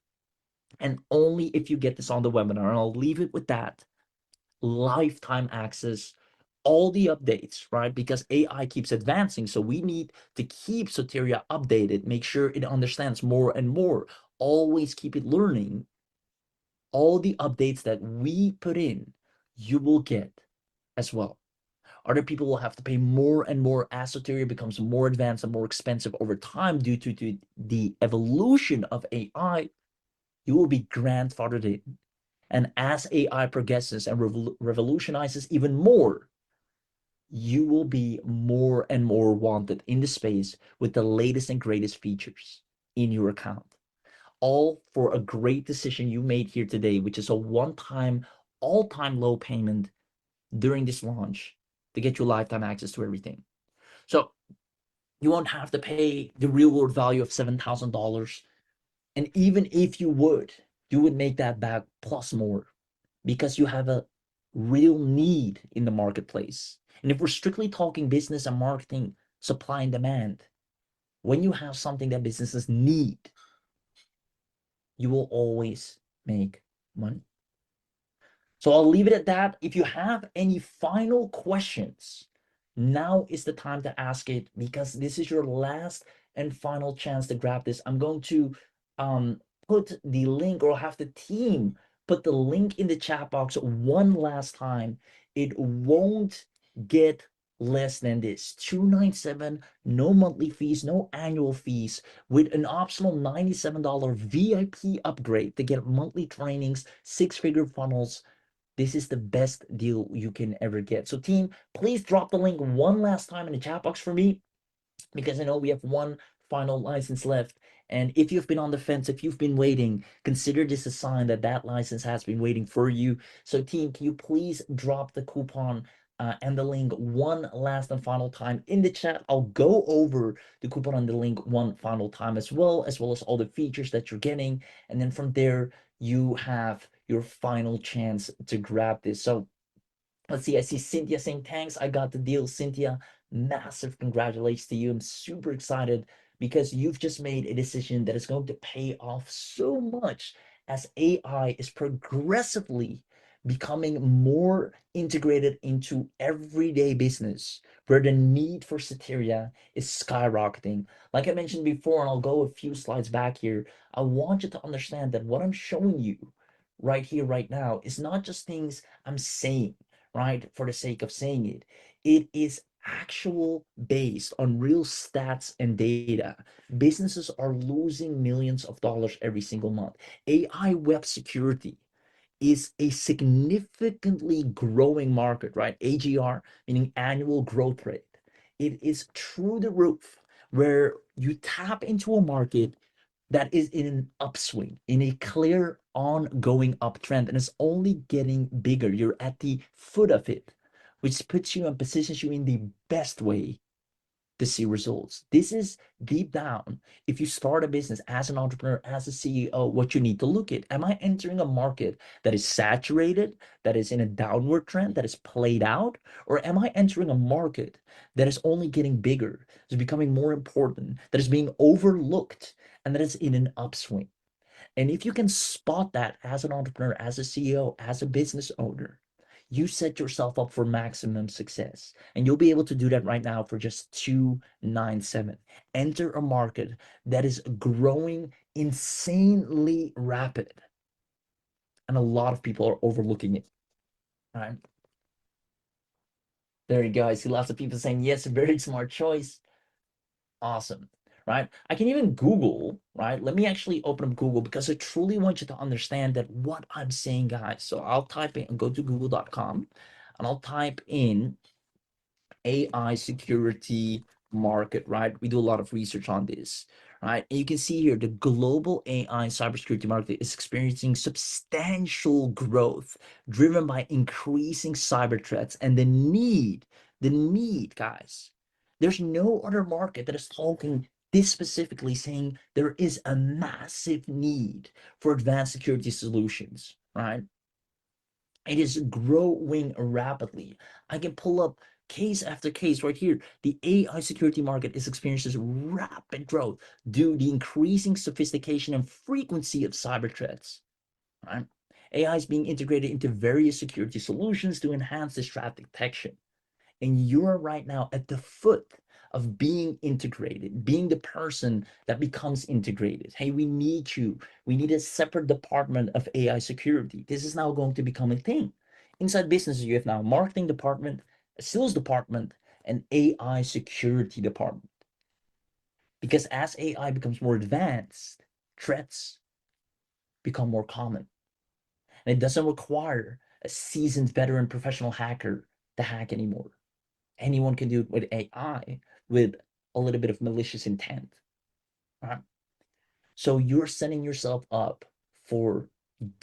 And only if you get this on the webinar, and I'll leave it with that, lifetime access, all the updates, right? Because AI keeps advancing. So we need to keep Soteria updated, make sure it understands more and more, always keep it learning. All the updates that we put in, you will get as well. Other people will have to pay more and more as Soteria becomes more advanced and more expensive over time due to the evolution of AI. You will be grandfathered in. And as AI progresses and revolutionizes even more, you will be more and more wanted in the space with the latest and greatest features in your account. All for a great decision you made here today, which is a one-time, all-time low payment during this launch to get you lifetime access to everything. So you won't have to pay the real world value of $7,000. And even if you would make that back plus more because you have a real need in the marketplace. And if we're strictly talking business and marketing, supply and demand, when you have something that businesses need, you will always make money. So I'll leave it at that. If you have any final questions, now is the time to ask it because this is your last and final chance to grab this. I'm going to put the link, or have the team put the link in the chat box one last time. It won't get less than this. 297, no monthly fees, no annual fees, with an optional $97 VIP upgrade to get monthly trainings, 6-figure funnels. This is the best deal you can ever get. So team, please drop the link one last time in the chat box for me, because I know we have one final license left. And if you've been on the fence, if you've been waiting, consider this a sign that that license has been waiting for you. So team, can you please drop the coupon and the link one last and final time in the chat? I'll go over the coupon and the link one final time as well as all the features that you're getting. And then from there, you have your final chance to grab this. So let's see, I see Cynthia saying, thanks, I got the deal. Cynthia, massive congratulations to you. I'm super excited because you've just made a decision that is going to pay off so much as AI is progressively becoming more integrated into everyday business, where the need for Soteria is skyrocketing. Like I mentioned before, and I'll go a few slides back here, I want you to understand that what I'm showing you right here, right now, is not just things I'm saying, right, for the sake of saying it. It is actual based on real stats and data, businesses are losing millions of dollars every single month. AI web security is a significantly growing market, right? AGR, meaning annual growth rate. It is through the roof, where you tap into a market that is in an upswing, in a clear ongoing uptrend, and it's only getting bigger. You're at the foot of it, which puts you and positions you in the best way to see results. This is deep down. If you start a business as an entrepreneur, as a CEO, what you need to look at. Am I entering a market that is saturated, that is in a downward trend, that is played out? Or am I entering a market that is only getting bigger, is becoming more important, that is being overlooked, and that is in an upswing? And if you can spot that as an entrepreneur, as a CEO, as a business owner, you set yourself up for maximum success. And you'll be able to do that right now for just 297. Enter a market that is growing insanely rapid. And a lot of people are overlooking it. Right? There you go. I see lots of people saying, yes, very smart choice. Awesome. Right? I can even Google, right? Let me actually open up Google because I truly want you to understand that what I'm saying, guys. So I'll type in, go to google.com, and I'll type in AI security market, right? We do a lot of research on this, right? And you can see here the global AI cybersecurity market is experiencing substantial growth driven by increasing cyber threats and the need, guys. There's no other market that is talking this specifically, saying there is a massive need for advanced security solutions, right? It is growing rapidly. I can pull up case after case right here. The AI security market is experiencing rapid growth due to the increasing sophistication and frequency of cyber threats. Right? AI is being integrated into various security solutions to enhance this threat detection. And you're right now at the foot of being integrated, being the person that becomes integrated. Hey, we need you. We need a separate department of AI security. This is now going to become a thing. Inside businesses, you have now a marketing department, a sales department, an AI security department. Because as AI becomes more advanced, threats become more common. And it doesn't require a seasoned veteran professional hacker to hack anymore. Anyone can do it with AI with a little bit of malicious intent. Right? So you're setting yourself up for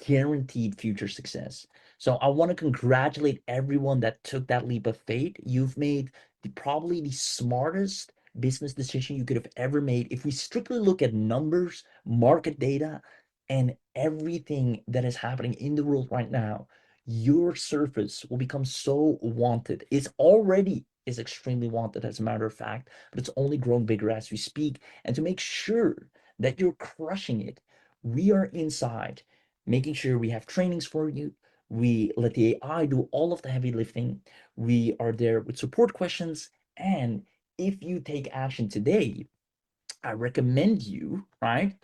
guaranteed future success. So I want to congratulate everyone that took that leap of faith. You've made probably the smartest business decision you could have ever made. If we strictly look at numbers, market data, and everything that is happening in the world right now, your service will become so wanted. It's already is extremely wanted, as a matter of fact, but it's only growing bigger as we speak. And to make sure that you're crushing it, we are inside making sure we have trainings for you. We let the AI do all of the heavy lifting. We are there with support questions. And if you take action today, I recommend you, right?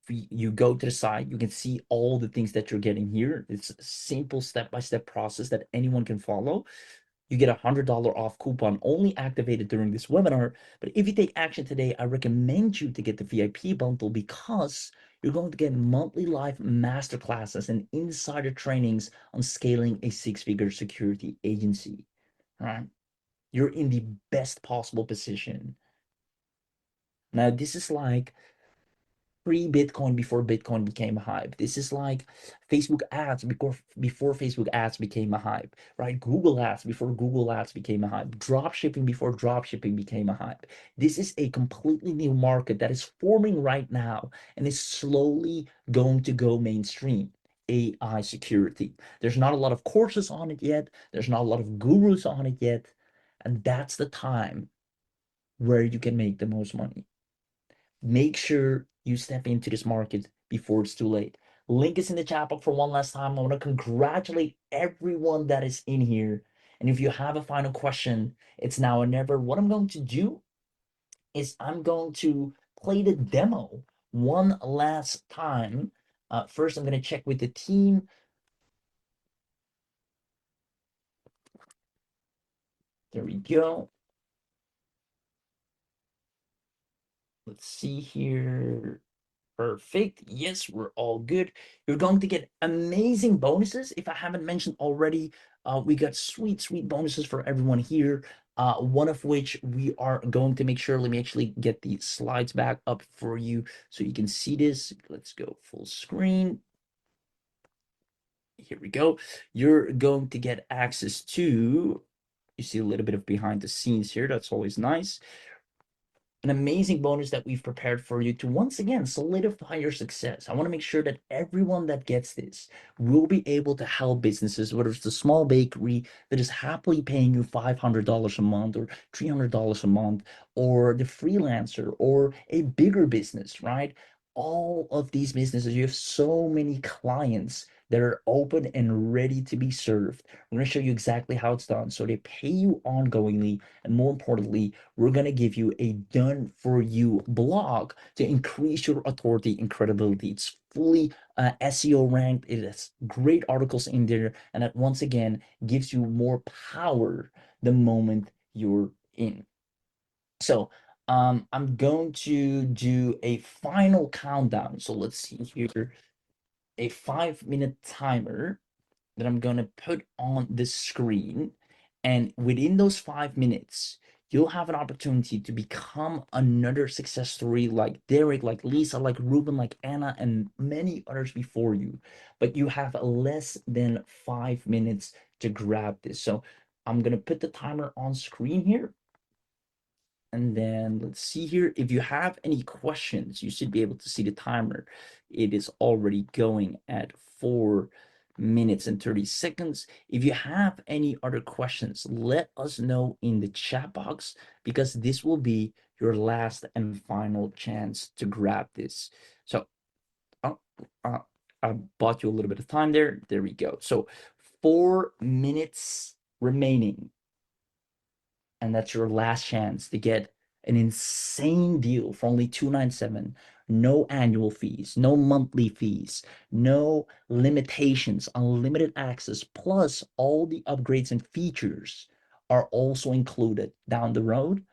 You go to the site, you can see all the things that you're getting here. It's a simple step-by-step process that anyone can follow. You get $100 off coupon only activated during this webinar. But if you take action today, I recommend you to get the VIP bundle because you're going to get monthly live masterclasses and insider trainings on scaling a six-figure security agency. All right. You're in the best possible position. Now, this is like pre-Bitcoin, before Bitcoin became a hype. This is like Facebook ads before Facebook ads became a hype, right? Google ads before Google ads became a hype. Drop shipping before drop shipping became a hype. This is a completely new market that is forming right now and is slowly going to go mainstream. AI security. There's not a lot of courses on it yet. There's not a lot of gurus on it yet. And that's the time where you can make the most money. Make sure you step into this market before it's too late. Link is in the chat box for one last time. I want to congratulate everyone that is in here. And if you have a final question, it's now or never. What I'm going to do is I'm going to play the demo one last time. First, I'm going to check with the team. There we go. Let's see here. Perfect. Yes, we're all good. You're going to get amazing bonuses. If I haven't mentioned already, we got sweet, sweet bonuses for everyone here. One of which we are going to make sure, let me actually get the slides back up for you so you can see this. Let's go full screen. Here we go. You're going to get access to, you see a little bit of behind the scenes here. That's always nice. An amazing bonus that we've prepared for you to once again solidify your success. I want to make sure that everyone that gets this will be able to help businesses, whether it's the small bakery that is happily paying you $500 a month or $300 a month, or the freelancer or a bigger business, right? All of these businesses, you have so many clients that are open and ready to be served. I'm going to show you exactly how it's done. So they pay you ongoingly, and more importantly, we're going to give you a done for you blog to increase your authority and credibility. It's fully SEO ranked. It has great articles in there. And that once again gives you more power the moment you're in. So I'm going to do a final countdown. So let's see here, a 5-minute timer that I'm going to put on the screen. And within those 5 minutes, you'll have an opportunity to become another success story like Derek, like Lisa, like Ruben, like Anna, and many others before you. But you have less than 5 minutes to grab this. So I'm going to put the timer on screen here. And then let's see here. If you have any questions, you should be able to see the timer. It is already going at 4 minutes and 30 seconds. If you have any other questions, let us know in the chat box, because this will be your last and final chance to grab this. So oh, I bought you a little bit of time there. There we go. So 4 minutes remaining. And that's your last chance to get an insane deal for only $297. No annual fees, no monthly fees, no limitations, unlimited access, plus all the upgrades and features are also included down the road.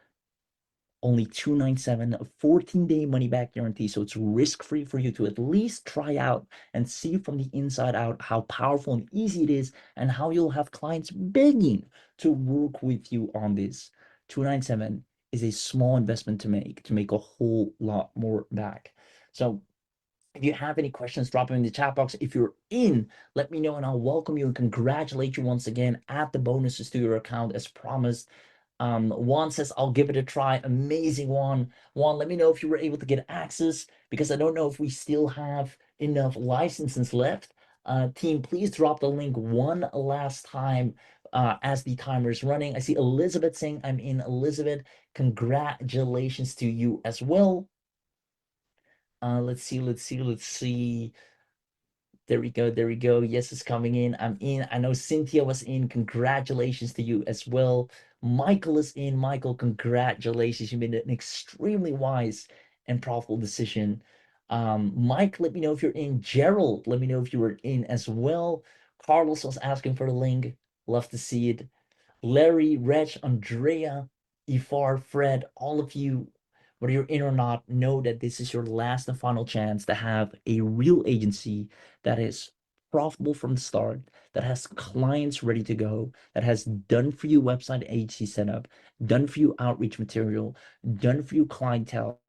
Only $297, a 14-day money-back guarantee, so it's risk-free for you to at least try out and see from the inside out how powerful and easy it is, and how you'll have clients begging to work with you on this. $297 is a small investment to make a whole lot more back. So if you have any questions, drop them in the chat box. If you're in, let me know and I'll welcome you and congratulate you once again. Add the bonuses to your account as promised. Juan says, I'll give it a try. Amazing, Juan. Juan, let me know if you were able to get access, because I don't know if we still have enough licenses left. Team, please drop the link one last time as the timer is running. I see Elizabeth saying, I'm in. Elizabeth, congratulations to you as well. Let's see. There we go. There we go. Yes, it's coming in. I'm in. I know Cynthia was in. Congratulations to you as well. Michael is in. Michael, congratulations. You made an extremely wise and profitable decision. Mike, let me know if you're in. Gerald, let me know if you were in as well. Carlos was asking for the link. Love to see it. Larry, Reg, Andrea, Ifar, Fred, all of you, whether you're in or not, know that this is your last and final chance to have a real agency that is profitable from the start, that has clients ready to go, that has done for you website agency setup, done for you outreach material, done for you clientele,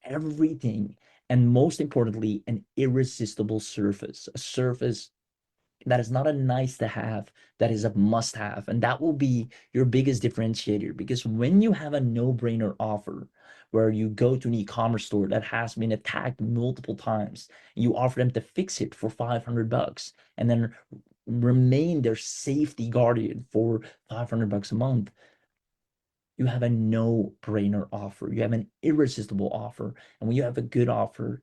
everything. And most importantly, an irresistible service, a service that is not a nice to have, that is a must have. And that will be your biggest differentiator, because when you have a no-brainer offer where you go to an e-commerce store that has been attacked multiple times, you offer them to fix it for $500 and then remain their safety guardian for $500 a month, you have a no-brainer offer. You have an irresistible offer. And when you have a good offer,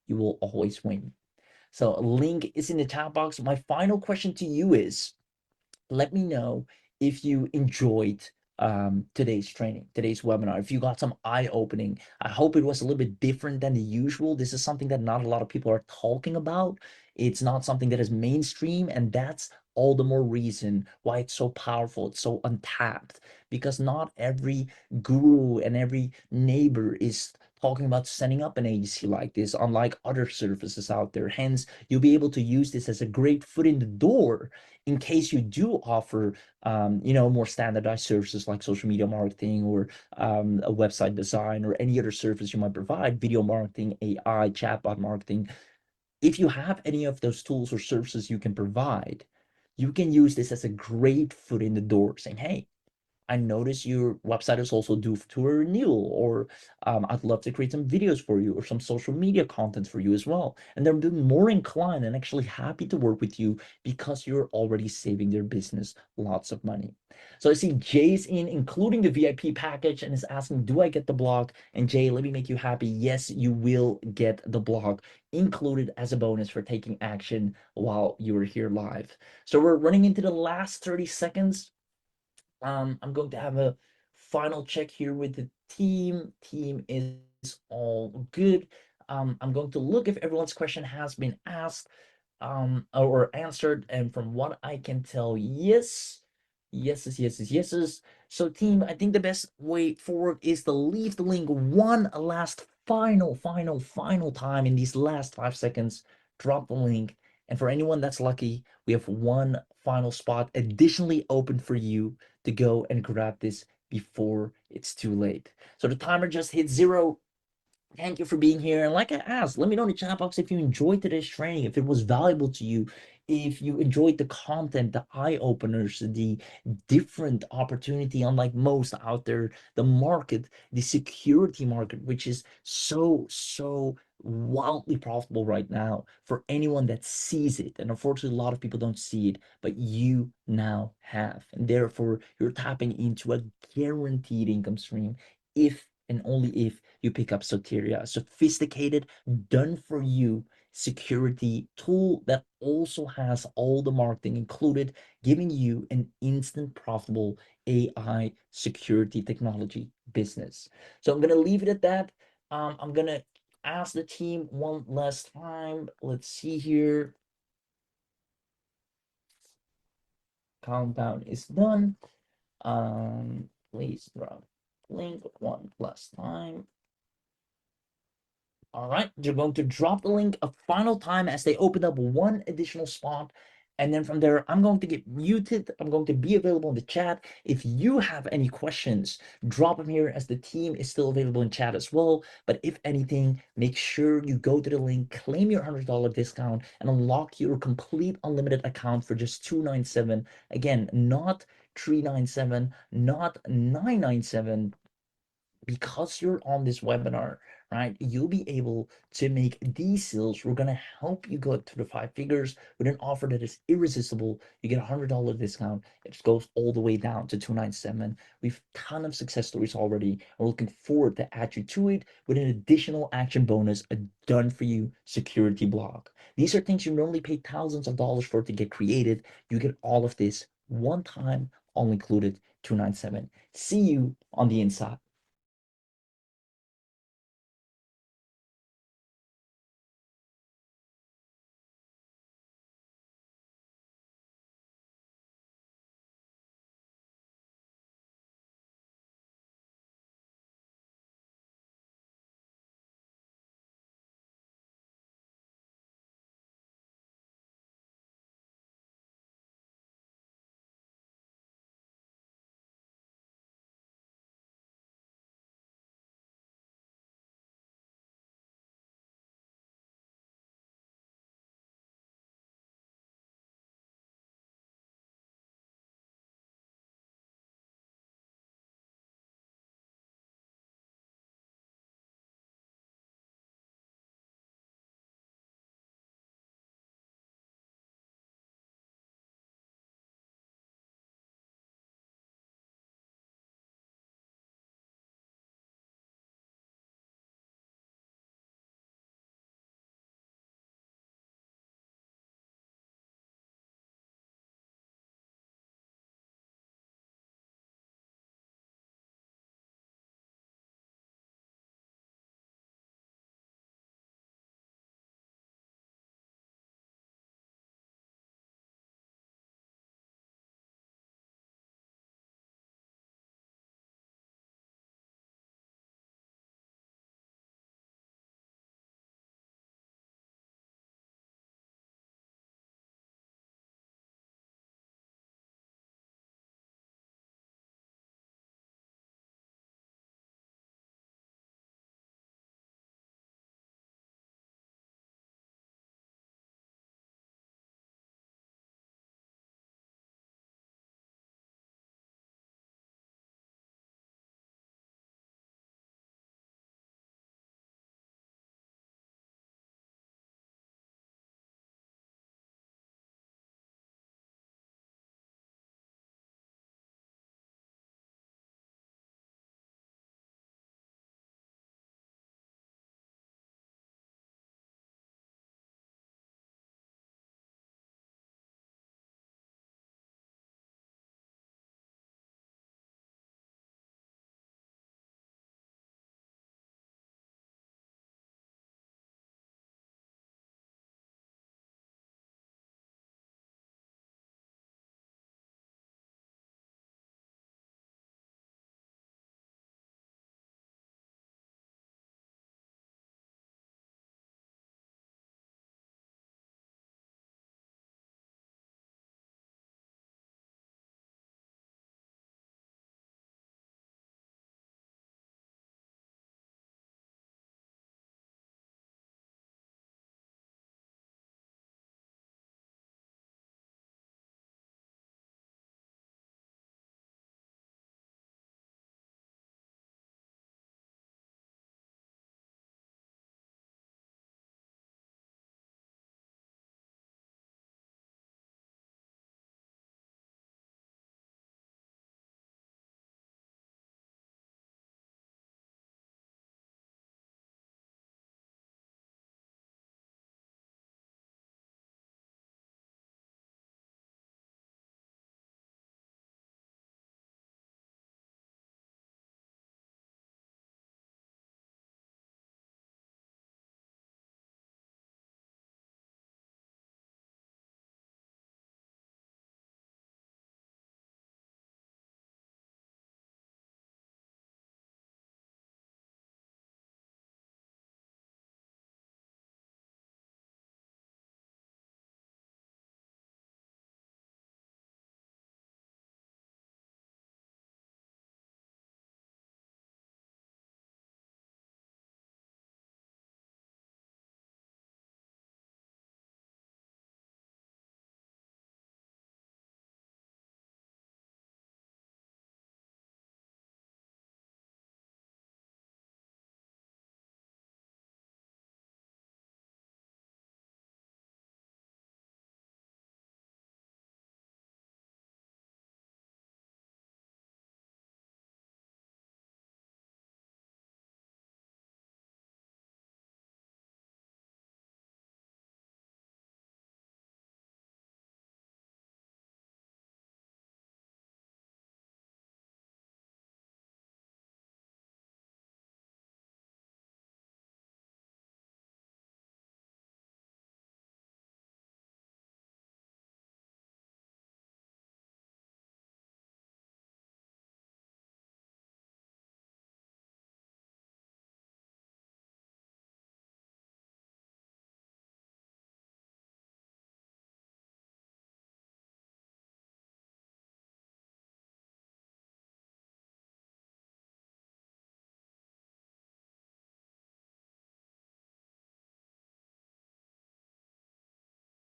you will always win. So a link is in the chat box. My final question to you is, let me know if you enjoyed today's training, today's webinar, if you got some eye-opening. I hope it was a little bit different than the usual. This is something that not a lot of people are talking about. It's not something that is mainstream, and that's all the more reason why it's so powerful, it's so untapped, because not every guru and every neighbor is talking about setting up an agency like this, unlike other services out there. Hence, you'll be able to use this as a great foot in the door in case you do offer, more standardized services like social media marketing, or a website design, or any other service you might provide, video marketing, AI, chatbot marketing. If you have any of those tools or services you can provide, you can use this as a great foot in the door, saying, hey, I notice your website is also due to a renewal, or I'd love to create some videos for you or some social media content for you as well. And they're being more inclined and actually happy to work with you because you're already saving their business lots of money. So I see Jay's including the VIP package, and is asking, do I get the blog? And Jay, let me make you happy. Yes, you will get the blog included as a bonus for taking action while you are here live. So we're running into the last 30 seconds. I'm going to have a final check here with the team. Team is all good. I'm going to look if everyone's question has been asked, or answered, and from what I can tell, yes. Yeses, yeses, yeses. So team, I think the best way forward is to leave the link one last final time in these last 5 seconds. Drop the link. And for anyone that's lucky, we have one final spot additionally open for you to go and grab this before it's too late. So the timer just hit 0. Thank you for being here. And like I asked, let me know in the chat box if you enjoyed today's training, if it was valuable to you, if you enjoyed the content, the eye openers, the different opportunity, unlike most out there, the market, the security market, which is so wildly profitable right now for anyone that sees it. And unfortunately, a lot of people don't see it, but you now have. And therefore, you're tapping into a guaranteed income stream if and only if you pick up Soteria, a sophisticated, done for you security tool that also has all the marketing included, giving you an instant profitable AI security technology business. So I'm going to leave it at that. I'm going to ask the team one last time. Let's see here. Countdown is done. Please drop link one last time. All right, they're going to drop the link a final time as they open up one additional spot. And then from there, I'm going to get muted. I'm going to be available in the chat. If you have any questions, drop them here, as the team is still available in chat as well. But if anything, make sure you go to the link, claim your $100 discount, and unlock your complete unlimited account for just $297. Again, not $397, not $997. Because you're on this webinar, right, you'll be able to make these sales. We're going to help you go to the 5 figures with an offer that is irresistible. You get a $100 discount. It goes all the way down to $297. We've a ton of success stories already, and we're looking forward to add you to it with an additional action bonus, a done for you security block. These are things you normally pay thousands of dollars for to get created. You get all of this one time, all included, $297. See you on the inside.